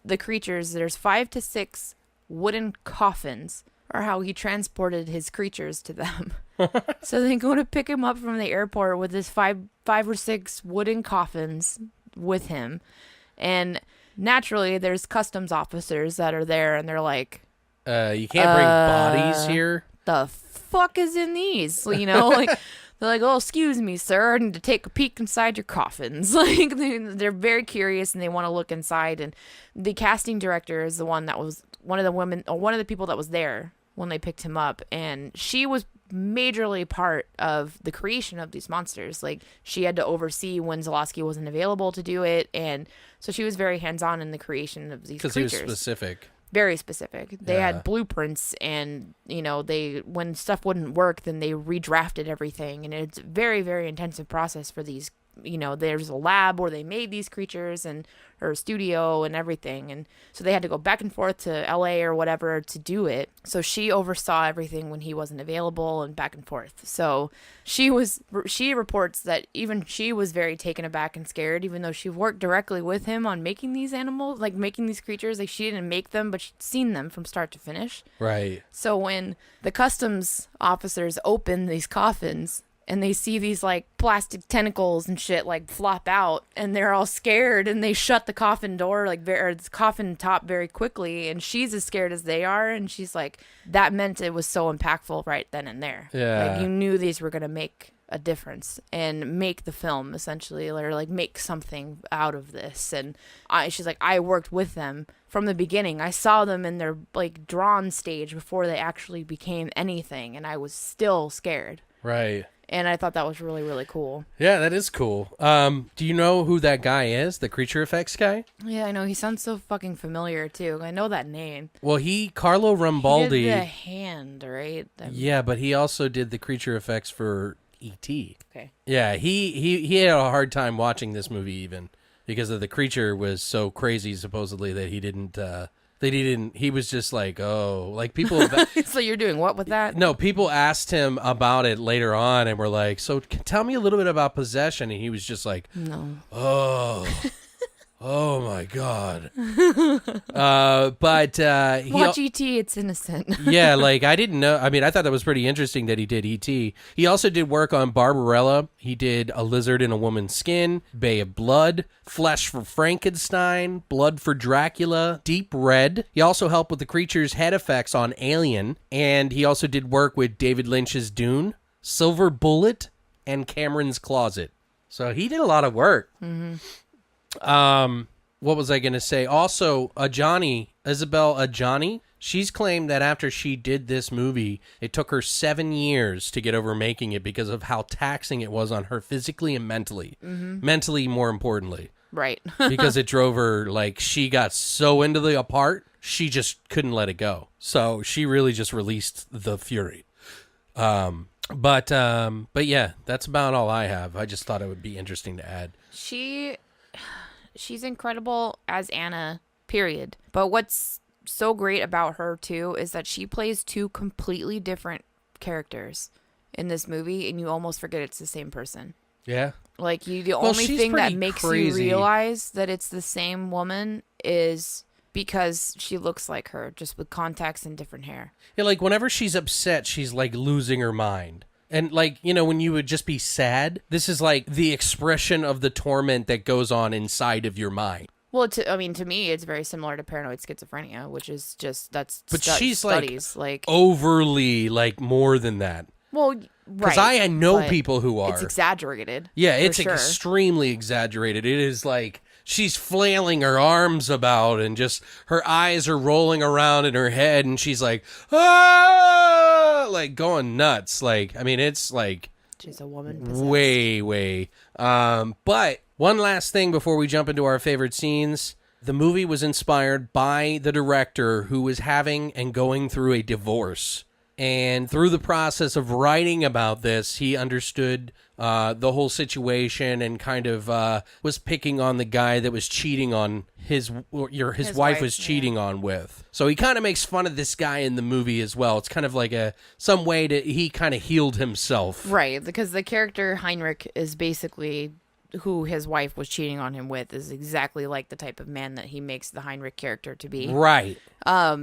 the creatures. There's 5 to 6 wooden coffins, or how he transported his creatures to them. So they go to pick him up from the airport with his five or 6 wooden coffins with him. And naturally, there's customs officers that are there, and they're like, You can't bring bodies here. the fuck is in these? Like, they're like, oh, excuse me, sir, I need to take a peek inside your coffins. Like, they're very curious, and they want to look inside. And the casting director is the one that was one of the women, or one of the people that was there when they picked him up, and she was majorly part of the creation of these monsters. Like, she had to oversee when Zalowski wasn't available to do it, and so she was very hands-on in the creation of these Because he creatures. was specific. Very specific. They Yeah. had blueprints, and they, when stuff wouldn't work, then they redrafted everything, and it's a very, very intensive process for these. There's a lab where they made these creatures, or a studio and everything, and so they had to go back and forth to LA or whatever to do it. So she oversaw everything when he wasn't available, and back and forth. So she reports that even she was very taken aback and scared, even though she worked directly with him on making these animals, like making these creatures. Like, she didn't make them, but she'd seen them from start to finish. Right. So when the customs officers open these coffins and they see these like plastic tentacles and shit like flop out, and they're all scared, and they shut the coffin door or the coffin top very quickly, and she's as scared as they are, and she's like, that meant it was so impactful right then and there. Yeah. Like, you knew these were gonna make a difference and make the film essentially, or like make something out of this. And she's like, I worked with them from the beginning. I saw them in their like drawn stage before they actually became anything, and I was still scared. Right. And I thought that was really, really cool. Yeah, that is cool. Do you know who that guy is? The creature effects guy? Yeah, I know. He sounds so fucking familiar, too. I know that name. Well, Carlo Rambaldi. He did the hand, right? Yeah, but he also did the creature effects for E.T. Okay. Yeah, he had a hard time watching this movie even because of the creature was so crazy, supposedly, that he was just like, oh, like people. So you're doing what with that? No, people asked him about it later on and were like, so tell me a little bit about possession. And he was just like, No. Oh my God. But Watch E.T., it's innocent. yeah, like I didn't know. I mean, I thought that was pretty interesting that he did E.T. He also did work on Barbarella. He did A Lizard in a Woman's Skin, Bay of Blood, Flesh for Frankenstein, Blood for Dracula, Deep Red. He also helped with the creature's head effects on Alien, and he also did work with David Lynch's Dune, Silver Bullet, and Cameron's Closet. So he did a lot of work. Mm-hmm. What was I going to say? Also, Isabel Adjani, she's claimed that after she did this movie, it took her 7 years to get over making it because of how taxing it was on her physically and mentally. Mm-hmm. Mentally, more importantly. Right. Because it drove her, like, she got so into the part, she just couldn't let it go. So she really just released the fury. But yeah, that's about all I have. I just thought it would be interesting to add. She's incredible as Anna, period. But what's so great about her, too, is that she plays two completely different characters in this movie, and you almost forget it's the same person. Yeah. Like, the only thing that makes crazy. you realize that it's the same woman is because she looks like her, just with contacts and different hair. Yeah, like, whenever she's upset, she's, like, losing her mind. And, like, you know, when you would just be sad, this is, like, the expression of the torment that goes on inside of your mind. Well, to me, it's very similar to paranoid schizophrenia, which is just, But she's, studies. Like, overly, like, more than that. Well, right. Because I know people who are. It's exaggerated. Yeah, it's sure. extremely exaggerated. It is, like, she's flailing her arms about and just her eyes are rolling around in her head and she's like, ah, like going nuts. Like, I mean, it's like she's a woman possessed. way. But one last thing before we jump into our favorite scenes. The movie was inspired by the director who was having and going through a divorce. And through the process of writing about this, he understood the whole situation and kind of was picking on the guy that was cheating on his wife was cheating on with. So he kind of makes fun of this guy in the movie as well. It's kind of like some way that he kind of healed himself. Right, because the character Heinrich is basically who his wife was cheating on him with, is exactly like the type of man that he makes the Heinrich character to be. Right.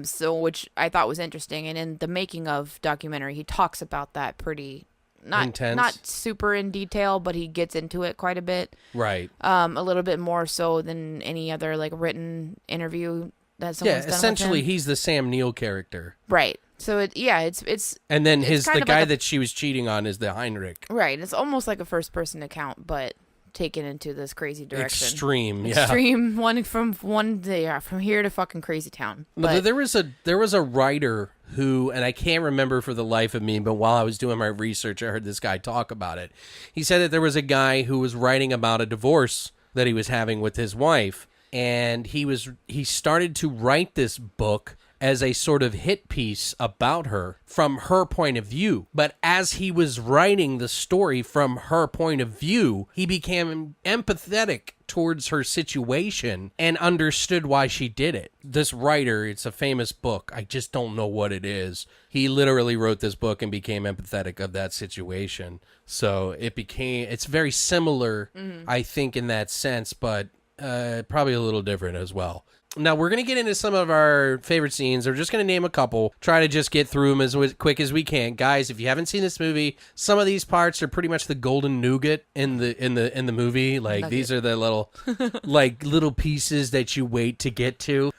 So which I thought was interesting, and in the making of documentary, he talks about that pretty not super in detail, but he gets into it quite a bit. Right. A little bit more so than any other like written interview that someone's done essentially with him. He's the Sam Neill character. Right. So it's and then the guy that she was cheating on is the Heinrich. Right. It's almost like a first person account, but taken into this crazy direction. Extreme from here to fucking crazy town. But there was a writer who, and I can't remember for the life of me, but while I was doing my research, I heard this guy talk about it. He said that there was a guy who was writing about a divorce that he was having with his wife, and he started to write this book as a sort of hit piece about her from her point of view. But as he was writing the story from her point of view, he became empathetic towards her situation and understood why she did it. This writer, it's a famous book. I just don't know what it is. He literally wrote this book and became empathetic of that situation. So it's very similar, I think, in that sense, but probably a little different as well. Now, we're going to get into some of our favorite scenes. We're just going to name a couple, try to just get through them as quick as we can. Guys, if you haven't seen this movie, some of these parts are pretty much the golden nougat in the movie. Like, these are the little little pieces that you wait to get to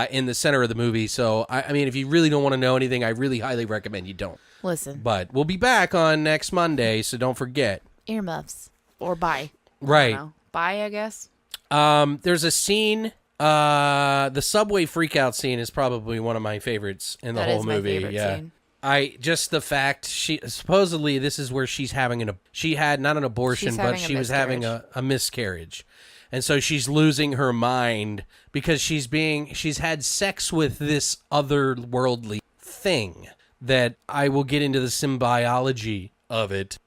in the center of the movie. So, I mean, if you really don't want to know anything, I really highly recommend you don't. Listen. But we'll be back on next Monday, so don't forget. Earmuffs. Or bye. Right. Bye, I guess. There's a scene... the subway freakout scene is probably one of my favorites in the whole movie. My favorite scene. Just the fact she supposedly this is where she's having she had not an abortion, but she was having a miscarriage. And so she's losing her mind because she's had sex with this otherworldly thing that I will get into the symbiology of it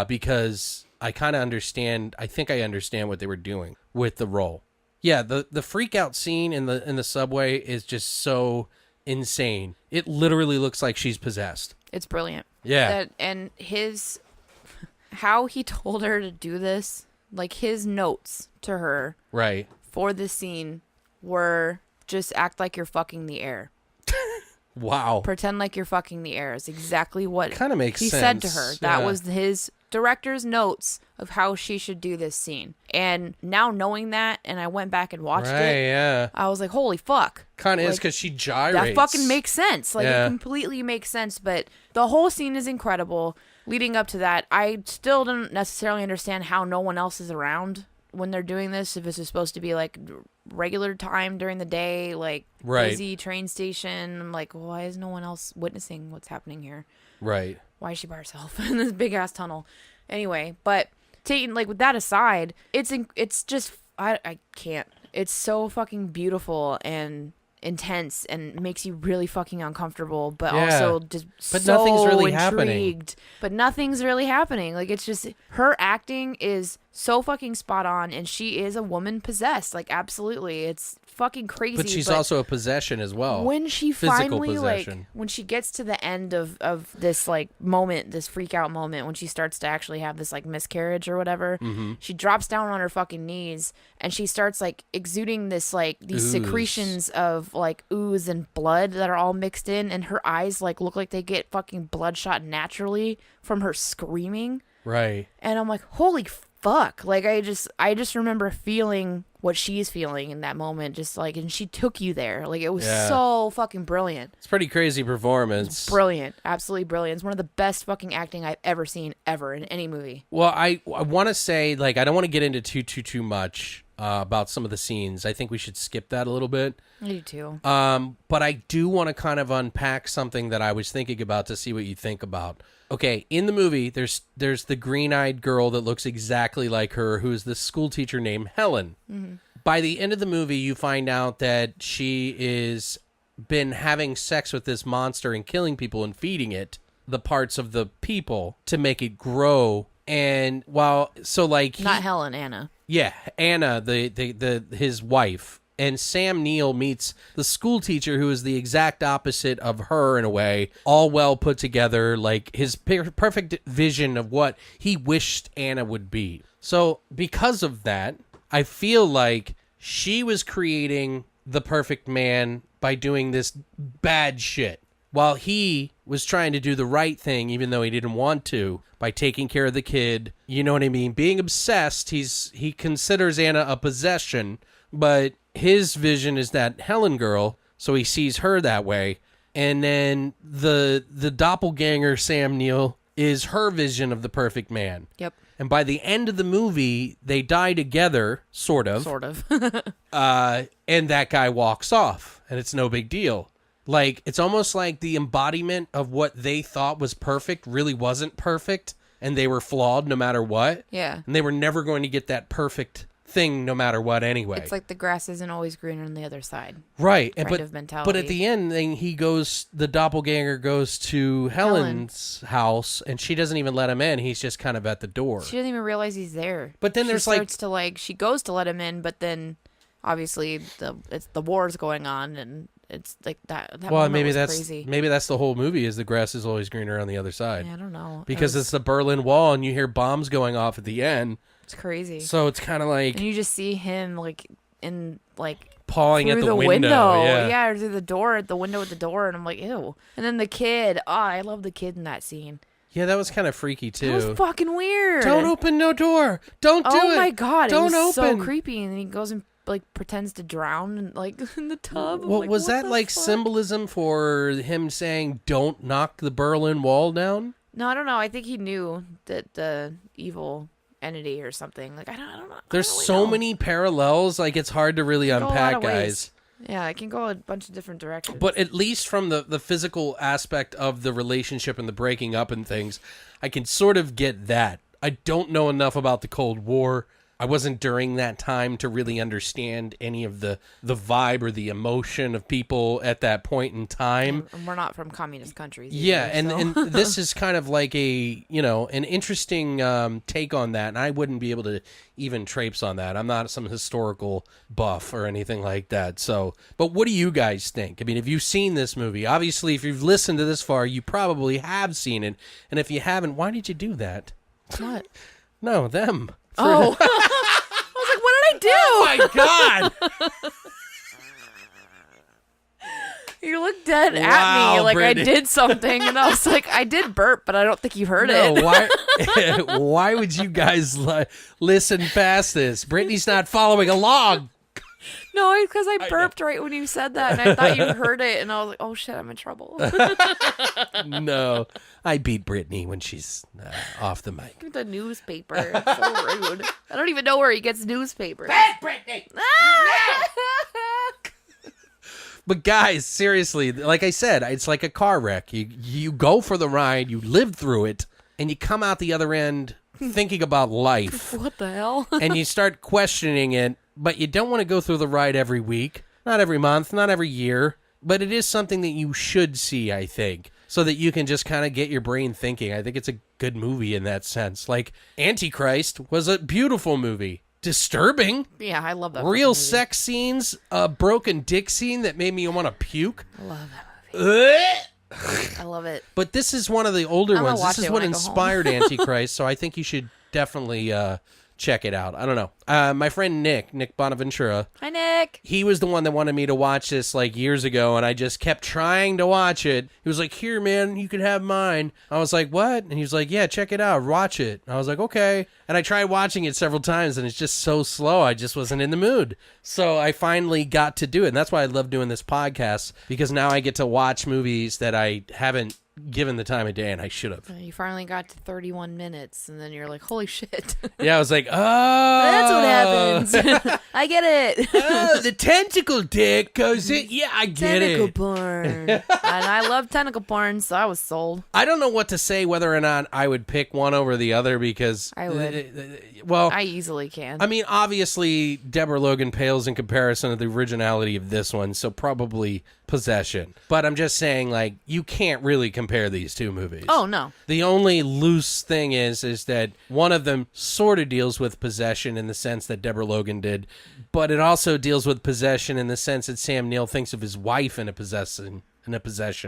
because I kind of understand. I think I understand what they were doing with the role. Yeah, the freak out scene in the subway is just so insane. It literally looks like she's possessed. It's brilliant. Yeah. And how he told her to do this, like his notes to her right for this scene were just act like you're fucking the air. Wow. Pretend like you're fucking the air is exactly what kind of makes he sense. said to her. That Yeah. was his director's notes of how she should do this scene. And now knowing that, and I went back and watched it, yeah. I was like, holy fuck. Kind of like, is because she gyrates. That fucking makes sense. Like, Yeah. it completely makes sense. But the whole scene is incredible. Leading up to that, I still don't necessarily understand how no one else is around when they're doing this. If this is supposed to be like regular time during the day, like Right. busy train station. I'm like, why is no one else witnessing what's happening here? Right. Why is she by herself in this big ass tunnel? Anyway, but taking like with that aside, it's just I can't. It's so fucking beautiful and intense and makes you really fucking uncomfortable, but Yeah. also just But so nothing's really intrigued. happening. But nothing's really happening. Like, it's just her acting is so fucking spot on, and she is a woman possessed. Like, absolutely, it's fucking crazy. But she's also a possession as well. When she Physical finally possession. like when she gets to the end of this like moment, this freak out moment, when she starts to actually have this like miscarriage or whatever, she drops down on her fucking knees and she starts like exuding this like these Ooze. secretions of like ooze and blood that are all mixed in, and her eyes like look like they get fucking bloodshot naturally from her screaming. Right. And I'm like, holy fuck. Like, I just remember feeling what she's feeling in that moment. Just like, and she took you there. Like, it was Yeah. so fucking brilliant. It's a pretty crazy performance. Brilliant. Absolutely brilliant. It's one of the best fucking acting I've ever seen ever in any movie. Well, I want to say, like, I don't want to get into too much about some of the scenes. I think we should skip that a little bit. I do too. But I do want to kind of unpack something that I was thinking about to see what you think about. Okay, in the movie, there's the green-eyed girl that looks exactly like her, who is this school teacher named Helen. Mm-hmm. By the end of the movie, you find out that she is been having sex with this monster and killing people and feeding it the parts of the people to make it grow. And Not Helen, Anna. Yeah, Anna, his wife. And Sam Neill meets the school teacher, who is the exact opposite of her in a way, all well put together, like his perfect vision of what he wished Anna would be. So because of that, I feel like she was creating the perfect man by doing this bad shit, while he was trying to do the right thing, even though he didn't want to, by taking care of the kid. You know what I mean? Being obsessed, he considers Anna a possession, but his vision is that Helen girl, so he sees her that way. And then the doppelganger, Sam Neill, is her vision of the perfect man. Yep. And by the end of the movie, they die together, sort of. Sort of. And that guy walks off, and it's no big deal. Like, it's almost like the embodiment of what they thought was perfect really wasn't perfect, and they were flawed no matter what. Yeah. And they were never going to get that perfect thing no matter what anyway. It's like the grass isn't always greener on the other side. Right. Kind but, of mentality. But at the end, then the doppelganger goes to Helen's house, and she doesn't even let him in. He's just kind of at the door. She doesn't even realize he's there. But then she goes to let him in, but then obviously the war's going on, and it's like that well, moment maybe was that's crazy. maybe that's the whole movie, is the grass is always greener on the other side. Yeah, I don't know. Because it's the Berlin Wall, and you hear bombs going off at the end. It's crazy. So it's kind of like, and you just see him like in like pawing at through the window. Yeah. or through the door at the window at the door, and I'm like, ew. And then the kid, I love the kid in that scene. Yeah, that was kind of freaky too. That was fucking weird. Don't open no door. Don't do it. Oh my god, Don't it was open. so creepy. And then he goes and like pretends to drown and like in the tub. I'm Well, like, was what that the like fuck? symbolism for him saying, "Don't knock the Berlin Wall down"? No, I don't know. I think he knew that the evil entity or something. Like I don't know. There's I don't really so know. many parallels. Like, it's hard to really Go a lot unpack, of ways. guys. Yeah, it can go a bunch of different directions. But at least from the physical aspect of the relationship and the breaking up and things, I can sort of get that. I don't know enough about the Cold War. I wasn't during that time to really understand any of the vibe or the emotion of people at that point in time. And we're not from communist countries. Yeah, either, and this is kind of like an interesting take on that, and I wouldn't be able to even traipse on that. I'm not some historical buff or anything like that. So, but what do you guys think? I mean, have you seen this movie? Obviously, if you've listened to this far, you probably have seen it, and if you haven't, why did you do that? What? No, them. Oh. I was like, what did I do? Oh, my God. You looked dead Wow, at me like Brittany. I did something, and I was like, I did burp, but I don't think you heard it. Why would you guys listen past this? Brittany's not following along. No, because I burped right when you said that, and I thought you heard it, and I was like, oh shit, I'm in trouble. No, I beat Brittany when she's off the mic. The newspaper. It's so rude. I don't even know where he gets newspapers. Brittany! But guys, seriously, like I said, it's like a car wreck. You go for the ride, you live through it, and you come out the other end thinking about life. What the hell? And you start questioning it, but you don't want to go through the ride every week, not every month, not every year. But it is something that you should see, I think, so that you can just kind of get your brain thinking. I think it's a good movie in that sense. Like, Antichrist was a beautiful movie. Disturbing. Yeah, I love that. Real movie. sex scenes, a broken dick scene that made me want to puke. I love that movie. I love it. But this is one of the older I'm gonna ones. watch This is it what when I go home. inspired Antichrist, so I think you should definitely check it out. I don't know. My friend Nick Bonaventura, Hi, Nick. he was the one that wanted me to watch this like years ago, and I just kept trying to watch it. He was like, here, man, you can have mine. I was like, what? And he was like, yeah, check it out, watch it. I was like, okay. And I tried watching it several times, and it's just so slow. I just wasn't in the mood. So I finally got to do it, and that's why I love doing this podcast, because now I get to watch movies that I haven't given the time of day, and I should have. You finally got to 31 minutes, and then you're like, holy shit. Yeah, I was like, oh. That's what happens. I get it. Oh, the tentacle dick goes in. Yeah, I get Tentacle it. porn. And I love tentacle porn, so I was sold. I don't know what to say whether or not I would pick one over the other, because I would. Well, I easily can. I mean, obviously, Deborah Logan pales in comparison to the originality of this one, so probably Possession. But I'm just saying, like, you can't really compare these two movies. Oh, no. The only loose thing is that one of them sort of deals with possession in the sense that Deborah Logan did, but it also deals with possession in the sense that Sam Neill thinks of his wife in a possession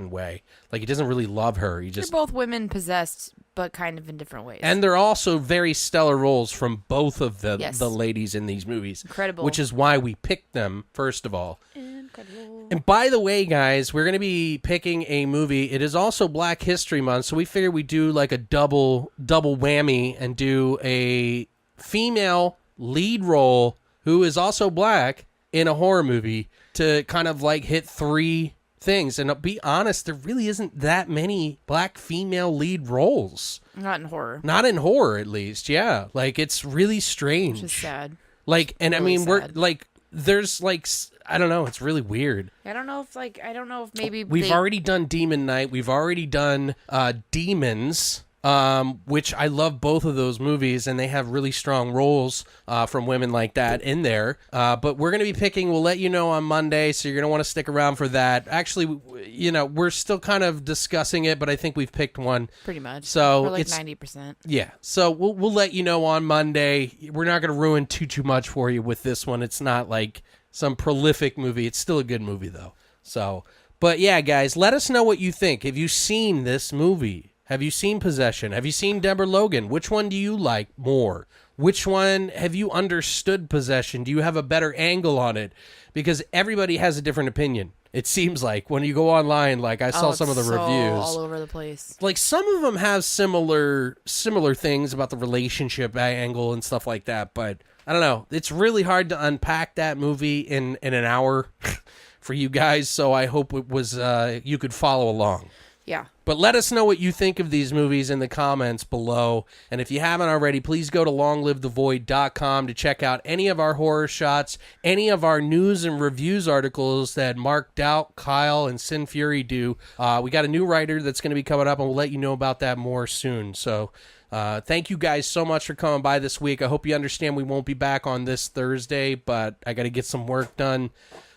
way. Like, he doesn't really love her. He just They're both women possessed, but kind of in different ways. And they're also very stellar roles from both of the Yes. ladies in these movies. Incredible. Which is why we picked them, first of all. Incredible. And by the way, guys, we're going to be picking a movie. It is also Black History Month, so we figured we'd do like a double whammy and do a female lead role who is also black in a horror movie to kind of like hit three things. And to be honest, there really isn't that many black female lead roles. Not in horror. Not in horror, at least. Yeah. Like, it's really strange. Which is sad. Like, and Really I mean, we're sad. like, there's like, I don't know. It's really weird. I don't know if maybe We've already done Demon Knight. We've already done Demons, which I love both of those movies, and they have really strong roles from women like that in there. But we're going to be picking, we'll let you know on Monday, so you're going to want to stick around for that. Actually, you know, we're still kind of discussing it, but I think we've picked one. pretty much. So We're like it's 90%. Yeah, so we'll let you know on Monday. We're not going to ruin too much for you with this one. It's not like some prolific movie. It's still a good movie, though. So, but yeah, guys, let us know what you think. Have you seen this movie? Have you seen Possession? Have you seen Deborah Logan? Which one do you like more? Which one have you understood Possession? Do you have a better angle on it? Because everybody has a different opinion. It seems like when you go online, like I saw some of the so reviews. all over the place. Like, some of them have similar things about the relationship angle and stuff like that, but I don't know. It's really hard to unpack that movie in an hour for you guys, so I hope it was you could follow along. Yeah. But let us know what you think of these movies in the comments below. And if you haven't already, please go to longlivethevoid.com to check out any of our horror shots, any of our news and reviews articles that Mark Doubt, Kyle, and Sin Fury do. We got a new writer that's going to be coming up, and we'll let you know about that more soon. So thank you guys so much for coming by this week. I hope you understand we won't be back on this Thursday, but I got to get some work done.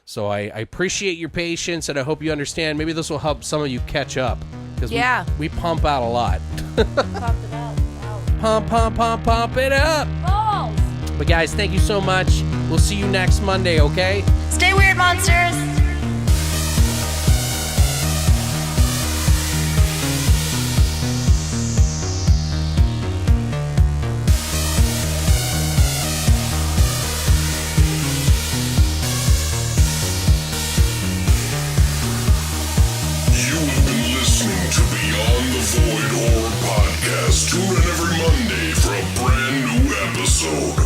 So I appreciate your patience, and I hope you understand. Maybe this will help some of you catch up. Because we pump out a lot. Pump it up. Wow. Pump it up. Balls. But guys, thank you so much. We'll see you next Monday, okay? Stay weird, monsters. Void Horror Podcast. Tune in every Monday for a brand new episode.